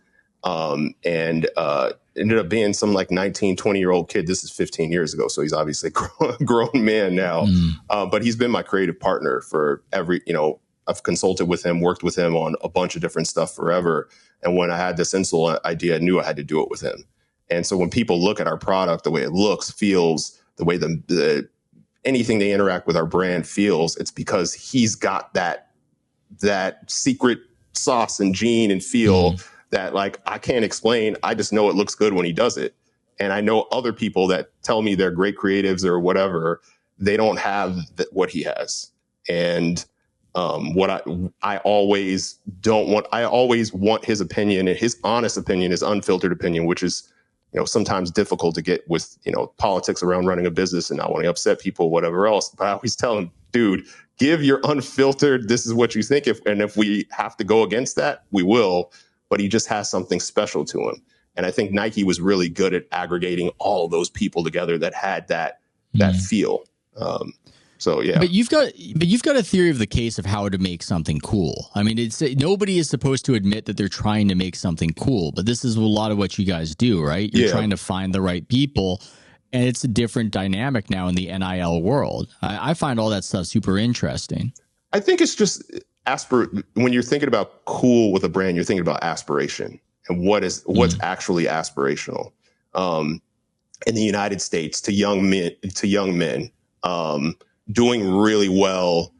And ended up being some like 19, 20-year-old kid. This is 15 years ago. So he's obviously a grown man now. But he's been my creative partner for I've consulted with him, worked with him on a bunch of different stuff forever. And when I had this insole idea, I knew I had to do it with him. And so when people look at our product, the way it looks, feels, the way anything they interact with our brand feels, it's because he's got that secret sauce and gene and feel that like I can't explain. I just know it looks good when he does it. And I know other people that tell me they're great creatives or whatever, they don't have what he has. And what I always don't want, I always want his opinion, and his honest opinion, his unfiltered opinion, which is, sometimes difficult to get with, politics around running a business and not wanting to upset people, whatever else. But I always tell him, dude, give your unfiltered, this is what you think. And if we have to go against that, we will. But he just has something special to him. And I think Nike was really good at aggregating all of those people together that had that feel. So yeah, but you've got a theory of the case of how to make something cool. I mean, nobody is supposed to admit that they're trying to make something cool, but this is a lot of what you guys do, right? You're trying to find the right people, and it's a different dynamic now in the NIL world. I find all that stuff super interesting. I think it's just when you're thinking about cool with a brand, you're thinking about aspiration and what's actually aspirational. In the United States, to young men. Doing really well,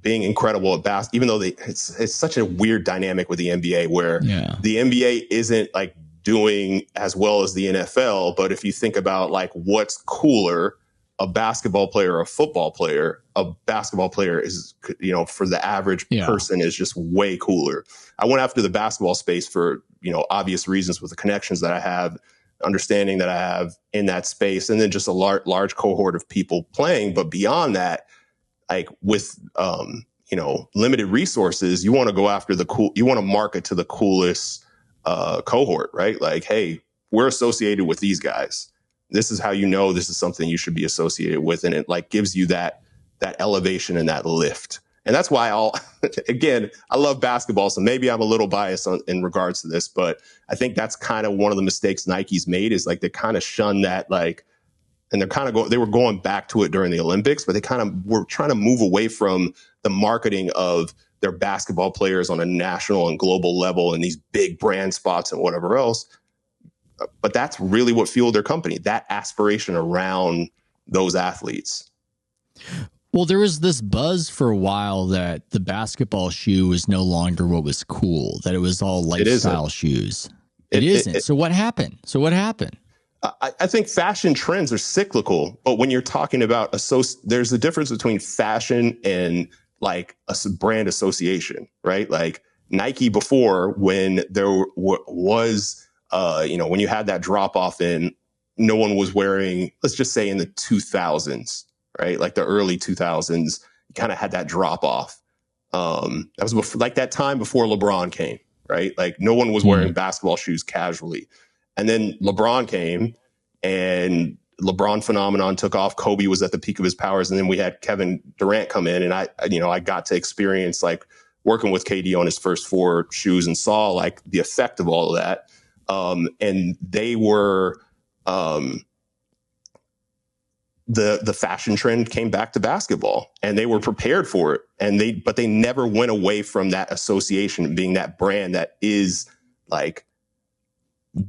being incredible at basketball, even though it's such a weird dynamic with the NBA where the NBA isn't like doing as well as the NFL. But if you think about like what's cooler, a basketball player or a football player, a basketball player is, for the average person is just way cooler. I went after the basketball space for, obvious reasons with the connections that I have, understanding that I have in that space, and then just a large cohort of people playing. But beyond that, like with, limited resources, you want to go after you want to market to the coolest cohort, right? Like, hey, we're associated with these guys. This is how this is something you should be associated with. And it like gives you that elevation and that lift. And that's why I love basketball. So maybe I'm a little biased in regards to this, but I think that's kind of one of the mistakes Nike's made is like they kind of shun that, like, and they were going back to it during the Olympics, but they kind of were trying to move away from the marketing of their basketball players on a national and global level and these big brand spots and whatever else. But that's really what fueled their company, that aspiration around those athletes. Well, there was this buzz for a while that the basketball shoe was no longer what was cool, that it was all lifestyle shoes. It isn't. So what happened? I think fashion trends are cyclical, but when you're talking about there's a difference between fashion and like a brand association, right? Like Nike before, when there was, when you had that drop off in, no one was wearing, let's just say in the 2000s, right? Like the early 2000s, you kind of had that drop off. That was before, like that time before LeBron came, right? Like no one was wearing basketball shoes casually. And then LeBron came and LeBron phenomenon took off. Kobe was at the peak of his powers. And then we had Kevin Durant come in, and I got to experience like working with KD on his first 4 shoes and saw like the effect of all of that. And they were, the fashion trend came back to basketball, and they were prepared for it. But they never went away from that association, being that brand that is like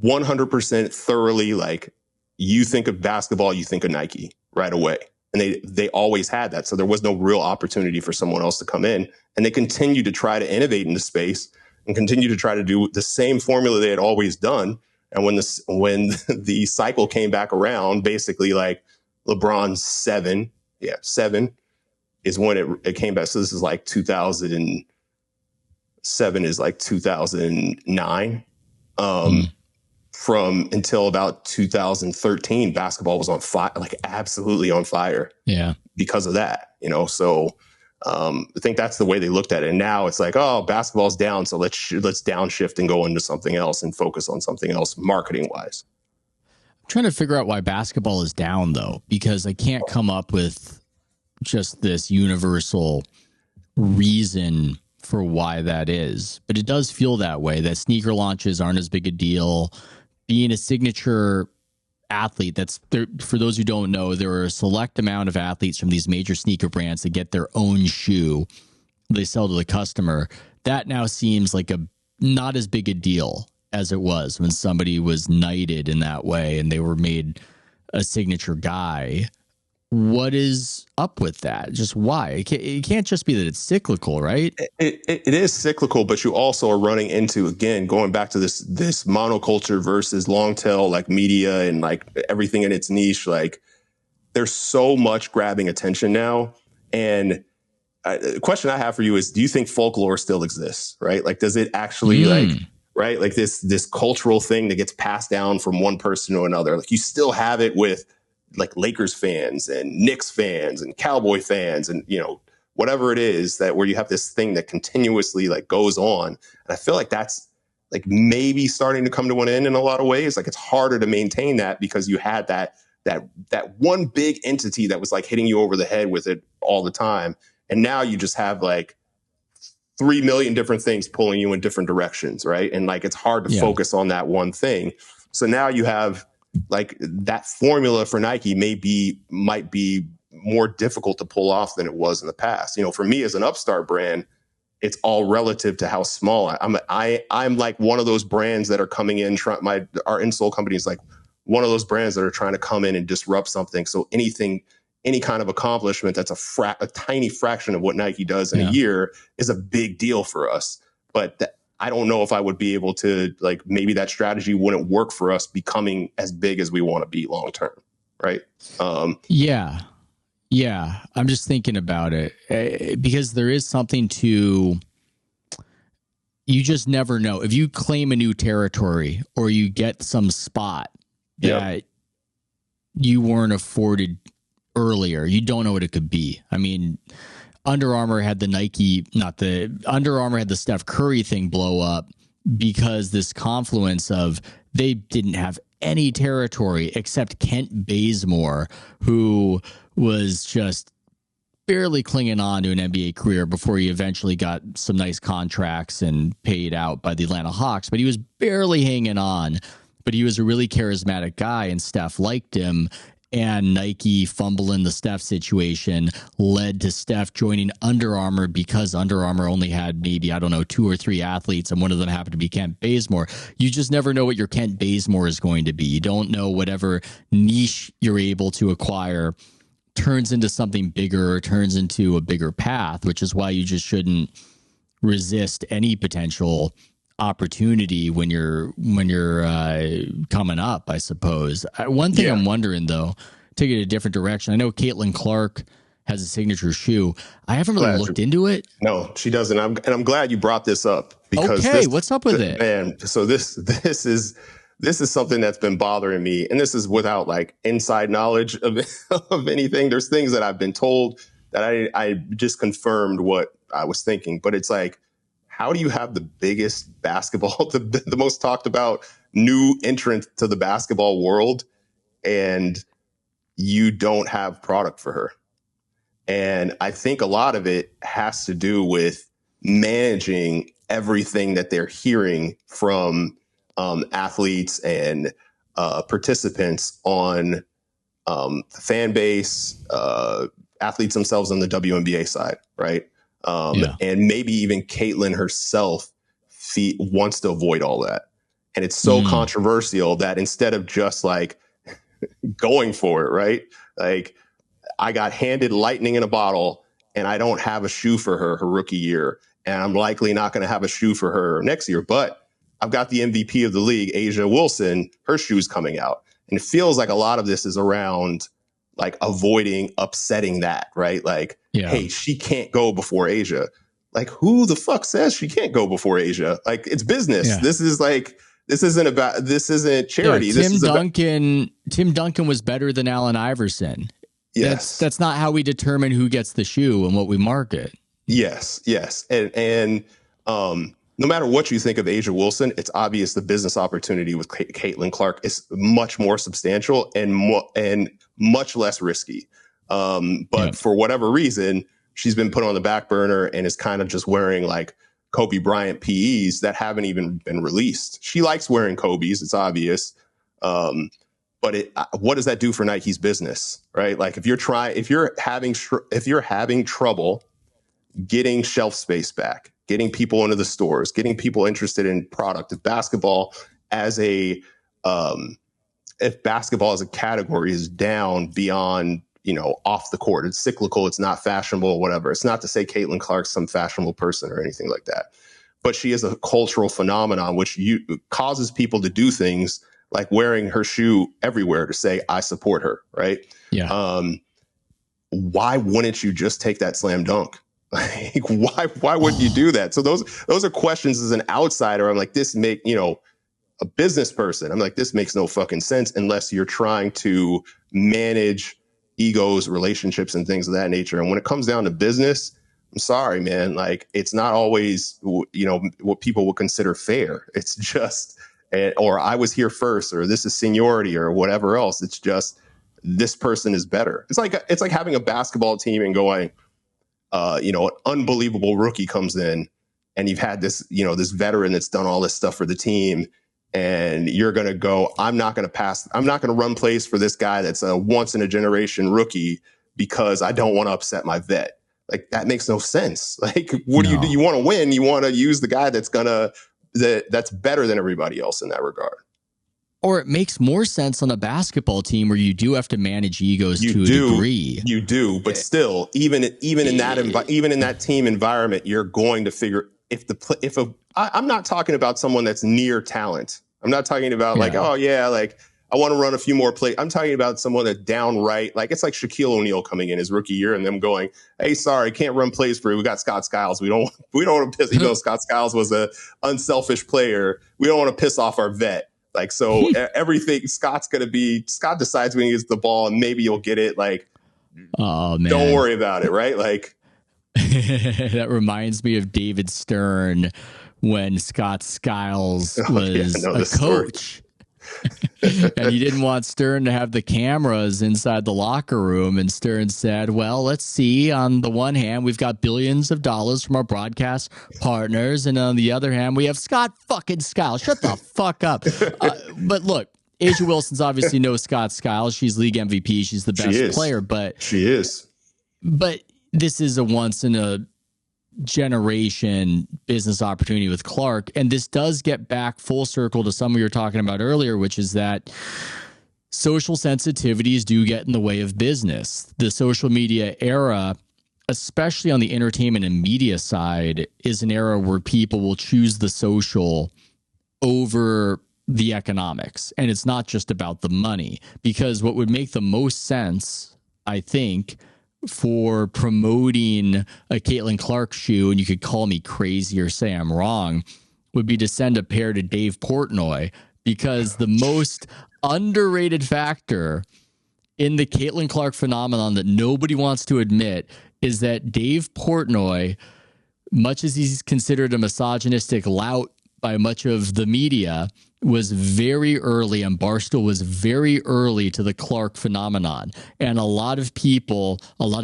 100% thoroughly, like, you think of basketball, you think of Nike right away. And they always had that. So there was no real opportunity for someone else to come in, and they continued to try to innovate in the space and continue to try to do the same formula they had always done. And when the cycle came back around, basically like LeBron's 7 is when it came back. So this is like 2007 is like 2009. From until about 2013, basketball was on fire, like absolutely on fire. Yeah. Because of that, so I think that's the way they looked at it. And now it's like, oh, basketball's down, so let's downshift and go into something else and focus on something else marketing wise. I'm trying to figure out why basketball is down though, because I can't come up with just this universal reason for why that is. But it does feel that way, that sneaker launches aren't as big a deal. Being a signature athlete, that's there. For those who don't know, there are a select amount of athletes from these major sneaker brands that get their own shoe they sell to the customer. That now seems like a not as big a deal as it was when somebody was knighted in that way and they were made a signature guy. what is up with that? Just why? It can't just be that it's cyclical, right? It is cyclical, but you also are running into, again, going back to this monoculture versus long tail, like media and like everything in its niche. Like there's so much grabbing attention now. And the question I have for you is, do you think folklore still exists? Right? Like, does it actually right? Like this cultural thing that gets passed down from one person to another. Like you still have it with like Lakers fans and Knicks fans and Cowboy fans and, whatever it is, that where you have this thing that continuously like goes on. And I feel like that's like maybe starting to come to an end in a lot of ways. Like it's harder to maintain that because you had that one big entity that was like hitting you over the head with it all the time. And now you just have like 3 million different things pulling you in different directions, right? And like it's hard to focus on that one thing. So now you have like that formula for Nike might be more difficult to pull off than it was in the past. For me as an upstart brand, it's all relative to how small I'm like one of those brands that are coming in. Our insole company is like one of those brands that are trying to come in and disrupt something. So any kind of accomplishment that's a tiny fraction of what Nike does in a year is a big deal for us. But I don't know if I would be able to, like, maybe that strategy wouldn't work for us becoming as big as we want to be long term. Right. Yeah. I'm just thinking about it because there is something to, you just never know. If you claim a new territory or you get some spot that you weren't afforded earlier, you don't know what it could be. I mean, Under Armour had Under Armour had the Steph Curry thing blow up because this confluence of they didn't have any territory except Kent Bazemore, who was just barely clinging on to an NBA career before he eventually got some nice contracts and paid out by the Atlanta Hawks. But he was barely hanging on. But he was a really charismatic guy, and Steph liked him. And Nike fumbling the Steph situation led to Steph joining Under Armour because Under Armour only had maybe, 2 or 3 athletes, and one of them happened to be Kent Bazemore. You just never know what your Kent Bazemore is going to be. You don't know whatever niche you're able to acquire turns into something bigger or turns into a bigger path, which is why you just shouldn't resist any potential opportunity when you're coming up, I suppose. One thing I'm wondering though, take it a different direction. I know Caitlin Clark has a signature shoe. I haven't really looked into it. No, she doesn't. I'm glad you brought this up because what's up with it, man? So this is something that's been bothering me, and this is without like inside knowledge of anything. There's things that I've been told that I just confirmed what I was thinking, but it's like, how do you have the biggest basketball, the most talked about new entrant to the basketball world, and you don't have product for her? And I think a lot of it has to do with managing everything that they're hearing from athletes and participants on the fan base, athletes themselves on the WNBA side, right? And maybe even Caitlin herself wants to avoid all that. And it's so controversial that instead of just like going for it, right? Like I got handed lightning in a bottle and I don't have a shoe for her rookie year. And I'm likely not going to have a shoe for her next year, but I've got the MVP of the league, Asia Wilson, her shoe's coming out. And it feels like a lot of this is around like avoiding upsetting that, right? Like, hey, she can't go before Asia. Like, who the fuck says she can't go before Asia? Like, it's business. Yeah. This isn't charity. Tim Duncan was better than Allen Iverson. Yes. That's not how we determine who gets the shoe and what we market. Yes. And no matter what you think of Asia Wilson, it's obvious the business opportunity with Caitlin Clark is much more substantial and much less risky. But for whatever reason, she's been put on the back burner and is kind of just wearing like Kobe Bryant PEs that haven't even been released. She likes wearing Kobe's, it's obvious. But what does that do for Nike's business, right? Like if you're having trouble getting shelf space back, getting people into the stores, getting people interested in product, if basketball as a category is down beyond off the court. It's cyclical. It's not fashionable, whatever. It's not to say Caitlin Clark's some fashionable person or anything like that. But she is a cultural phenomenon, which causes people to do things like wearing her shoe everywhere to say, I support her, right? Yeah. Why wouldn't you just take that slam dunk? Like, why wouldn't you do that? So those are questions as an outsider. I'm like, a business person. I'm like, this makes no fucking sense unless you're trying to manage egos, relationships, and things of that nature. And when it comes down to business, I'm sorry, man. Like, it's not always, what people would consider fair. It's just, or I was here first, or this is seniority, or whatever else. It's just, this person is better. It's like having a basketball team and going, an unbelievable rookie comes in, and you've had this veteran that's done all this stuff for the team, and you're going to go, I'm not going to run plays for this guy that's a once in a generation rookie because I don't want to upset my vet. Like, that makes no sense. Like, what do you do? You want to win. You want to use the guy that's better than everybody else in that regard. Or it makes more sense on a basketball team where you do have to manage egos to a degree. You do, but still, even in that team environment, you're going to figure I'm not talking about someone that's near talent. I'm not talking about like I want to run a few more plays. I'm talking about someone that downright, like, it's like Shaquille O'Neal coming in his rookie year and them going, hey, sorry, can't run plays for you. We got Scott Skiles. We don't want to piss. Scott Skiles was a unselfish player. We don't want to piss off our vet. Like, so everything Scott decides when he gets the ball and maybe you'll get it. Like, oh man, don't worry about it. Right. Like, that reminds me of David Stern when Scott Skiles was a coach. And he didn't want Stern to have the cameras inside the locker room. And Stern said, well, let's see. On the one hand, we've got billions of dollars from our broadcast partners. And on the other hand, we have Scott fucking Skiles. Shut the fuck up. But look, Asia Wilson's obviously no Scott Skiles. She's league MVP. She's the best player. But she is. But this is a once in a generation business opportunity with Clark. And this does get back full circle to something we were talking about earlier, which is that social sensitivities do get in the way of business. The social media era, especially on the entertainment and media side, is an era where people will choose the social over the economics. And it's not just about the money, because what would make the most sense, I think, for promoting a Caitlin Clark shoe, and you could call me crazy or say I'm wrong, would be to send a pair to Dave Portnoy, because the most underrated factor in the Caitlin Clark phenomenon that nobody wants to admit is that Dave Portnoy, much as he's considered a misogynistic lout by much of the media, was very early, and Barstool was very early to the Clark phenomenon. And a lot of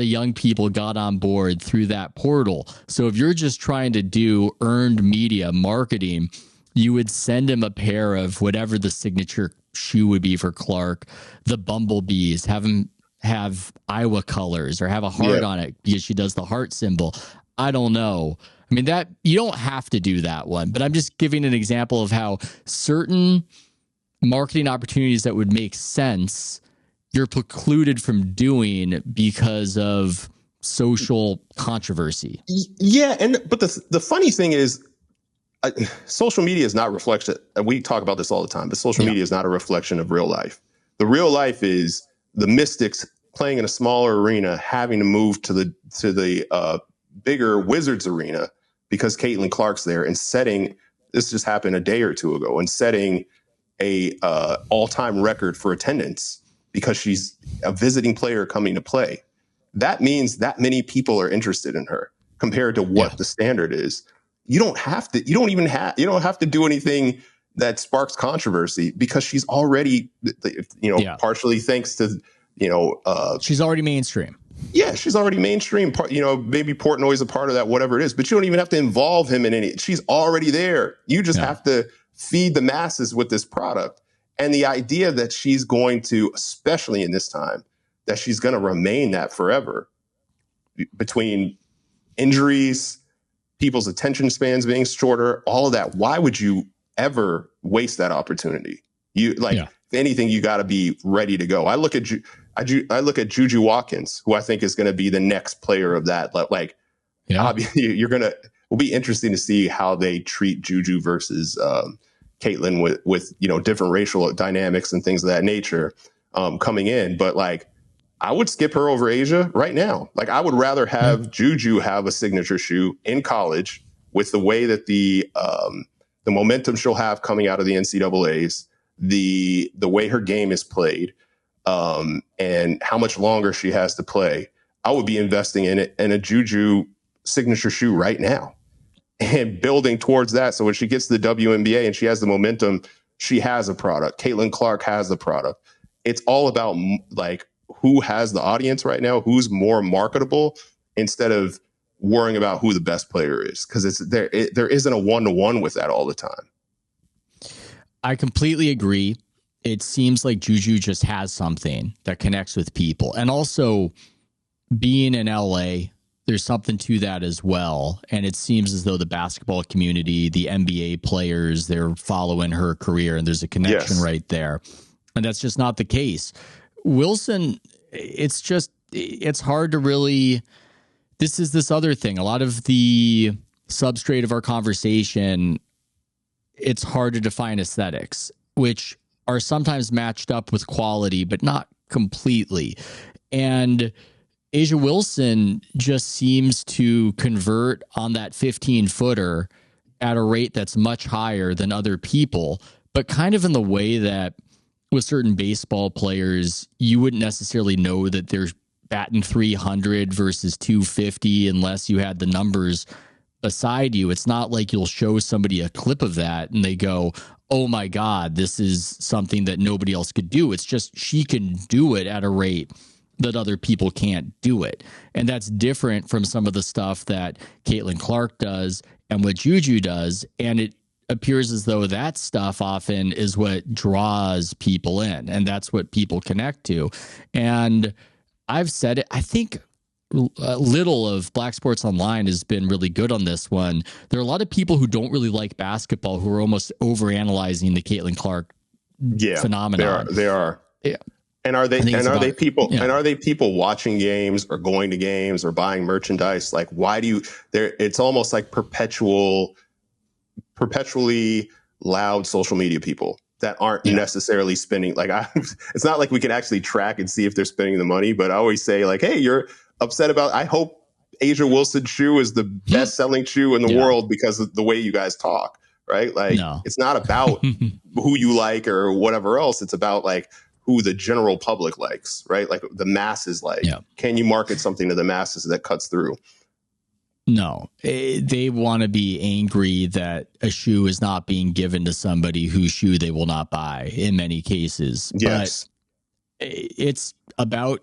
young people got on board through that portal. So if you're just trying to do earned media marketing, you would send him a pair of whatever the signature shoe would be for Clark, the Bumblebees, have him have Iowa colors or have a heart on it because she does the heart symbol. I don't know. I mean, that you don't have to do that one, but I'm just giving an example of how certain marketing opportunities that would make sense, you're precluded from doing because of social controversy. Yeah. But the funny thing is, social media is not reflection. And we talk about this all the time, but social media is not a reflection of real life. The real life is the Mystics playing in a smaller arena, having to move to the bigger Wizards arena because Caitlin Clark's there, and this just happened a day or two ago, and setting a all-time record for attendance because she's a visiting player coming to play. That means that many people are interested in her compared to what the standard is. You don't have to do anything that sparks controversy because she's already, partially thanks to, she's already mainstream. Yeah, she's already mainstream. Maybe Portnoy's a part of that, whatever it is, but you don't even have to involve him in any. She's already there. You just have to feed the masses with this product. And the idea that she's going to, especially in this time, that she's going to remain that forever between injuries, people's attention spans being shorter, all of that. Why would you ever waste that opportunity? If anything, you got to be ready to go. I look at I look at Juju Watkins, who I think is going to be the next player of that. Like, obviously, it'll be interesting to see how they treat Juju versus Caitlin with different racial dynamics and things of that nature coming in. But like, I would skip her over Asia right now. Like, I would rather have Juju have a signature shoe in college with the way that the momentum she'll have coming out of the NCAAs, the way her game is played, and how much longer she has to play. I would be investing in it in a Juju signature shoe right now and building towards that. So when she gets to the WNBA and she has the momentum, she has a product. Caitlin Clark has the product. It's all about like who has the audience right now, who's more marketable, instead of worrying about who the best player is, because there isn't a one-to-one with that all the time. I completely agree. It seems like Juju just has something that connects with people. And also, being in LA, there's something to that as well. And it seems as though the basketball community, the NBA players, they're following her career, and there's a connection right there. And that's just not the case. Wilson, it's hard to really, this is this other thing. A lot of the substrate of our conversation, it's hard to define aesthetics, which are sometimes matched up with quality, but not completely. And Asia Wilson just seems to convert on that 15-footer at a rate that's much higher than other people, but kind of in the way that with certain baseball players, you wouldn't necessarily know that they're batting 300 versus 250 unless you had the numbers beside you. It's not like you'll show somebody a clip of that and they go, oh my God, this is something that nobody else could do. It's just she can do it at a rate that other people can't do it. And that's different from some of the stuff that Caitlin Clark does and what Juju does. And it appears as though that stuff often is what draws people in, and that's what people connect to. And I've said it, I think little of Black Sports Online has been really good on this one. There are a lot of people who don't really like basketball who are almost overanalyzing the Caitlin Clark phenomenon. They are. Yeah. And are they people watching games or going to games or buying merchandise? Like, why do you it's almost like perpetually loud social media people that aren't necessarily spending. Like, it's not like we can actually track and see if they're spending the money, but I always say like, hey, you're upset about, I hope Asia Wilson's shoe is the best selling shoe in the world because of the way you guys talk, right? Like, it's not about who you like or whatever else. It's about like who the general public likes, right? Like the masses like. Can you market something to the masses that cuts through? No, they want to be angry that a shoe is not being given to somebody whose shoe they will not buy in many cases. Yes. But it's about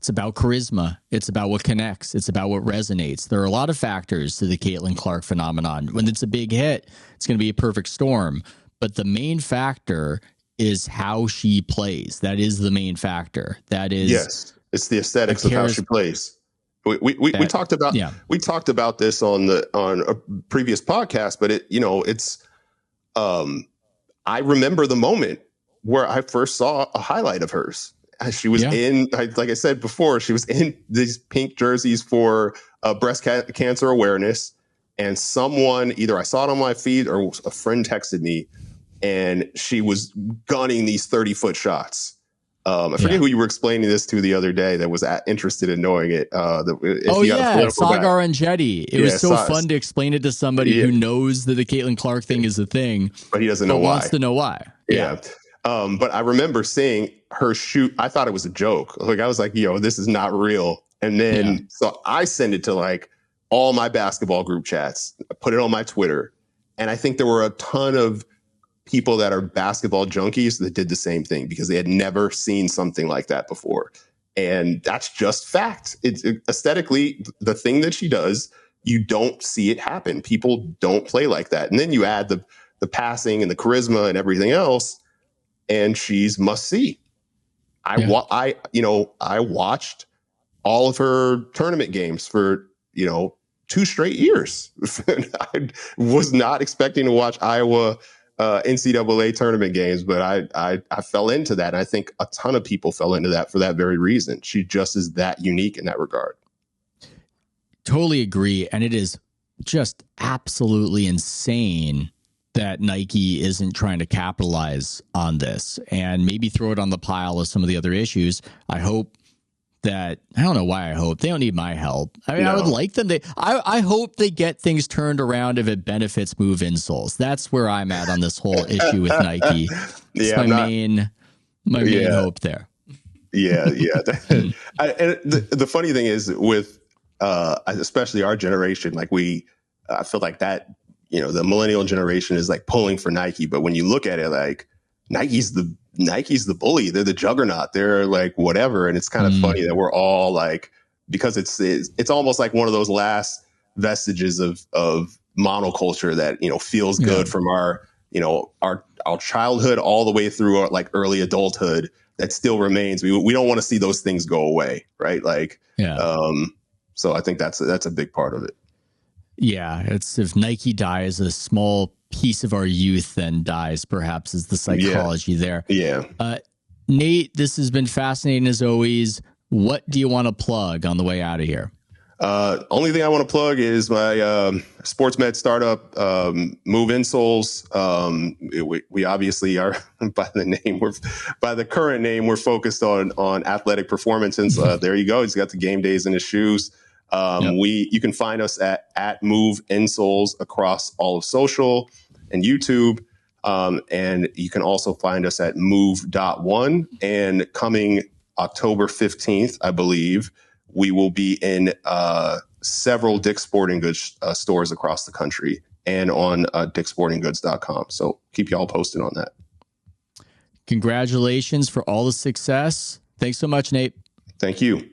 charisma. It's about what connects. It's about what resonates. There are a lot of factors to the Caitlin Clark phenomenon. When it's a big hit, it's going to be a perfect storm. But the main factor is how she plays. That is the main factor. That is, yes, it's the aesthetics of how she plays. We talked about this on a previous podcast, but I remember the moment where I first saw a highlight of hers. She was like I said before, she was in these pink jerseys for breast cancer awareness, and someone, either I saw it on my feed or a friend texted me, and she was gunning these 30-foot shots. I forget who you were explaining this to the other day that was interested in knowing it. Sagar and Jetty. It was so fun to explain it to somebody who knows that the Caitlin Clark thing is a thing, but he doesn't know why. Wants to know why. Yeah. But I remember seeing her shoot. I thought it was a joke. Like, I was like, this is not real. And then so I send it to like all my basketball group chats. I put it on my Twitter, and I think there were a ton of people that are basketball junkies that did the same thing because they had never seen something like that before. And that's just fact. It's aesthetically the thing that she does. You don't see it happen. People don't play like that. And then you add the passing and the charisma and everything else, and she's must see. I watched all of her tournament games for, 2 straight years. I was not expecting to watch Iowa NCAA tournament games, but I fell into that. And I think a ton of people fell into that for that very reason. She just is that unique in that regard. Totally agree. And it is just absolutely insane that Nike isn't trying to capitalize on this and maybe throw it on the pile of some of the other issues. I hope that, I don't know why I hope. They don't need my help. I mean, no. I would like them. I hope they get things turned around if it benefits Move insoles. That's where I'm at on this whole issue with Nike. It's my main hope there. Yeah. And the funny thing is with, especially our generation, like I feel like that, the millennial generation is like pulling for Nike. But when you look at it, like Nike's the bully. They're the juggernaut. They're like whatever. And it's kind of funny that we're all like, because it's almost like one of those last vestiges of monoculture that, feels good from our childhood all the way through our, like early adulthood that still remains. We don't want to see those things go away. Right. Like, so I think that's a big part of it. Yeah, it's if Nike dies, a small piece of our youth then dies, perhaps, is the psychology there. Yeah. Nate, this has been fascinating as always. What do you want to plug on the way out of here? Only thing I want to plug is my sports med startup, Move Insoles. We obviously are by the current name, we're focused on athletic performance. And there you go. He's got the game days in his shoes. You can find us at Move Insoles across all of social and YouTube. And you can also find us at move.one. And coming October 15th, I believe, we will be in several Dick's Sporting Goods stores across the country and on dicksportinggoods.com. So keep y'all posted on that. Congratulations for all the success. Thanks so much, Nate. Thank you.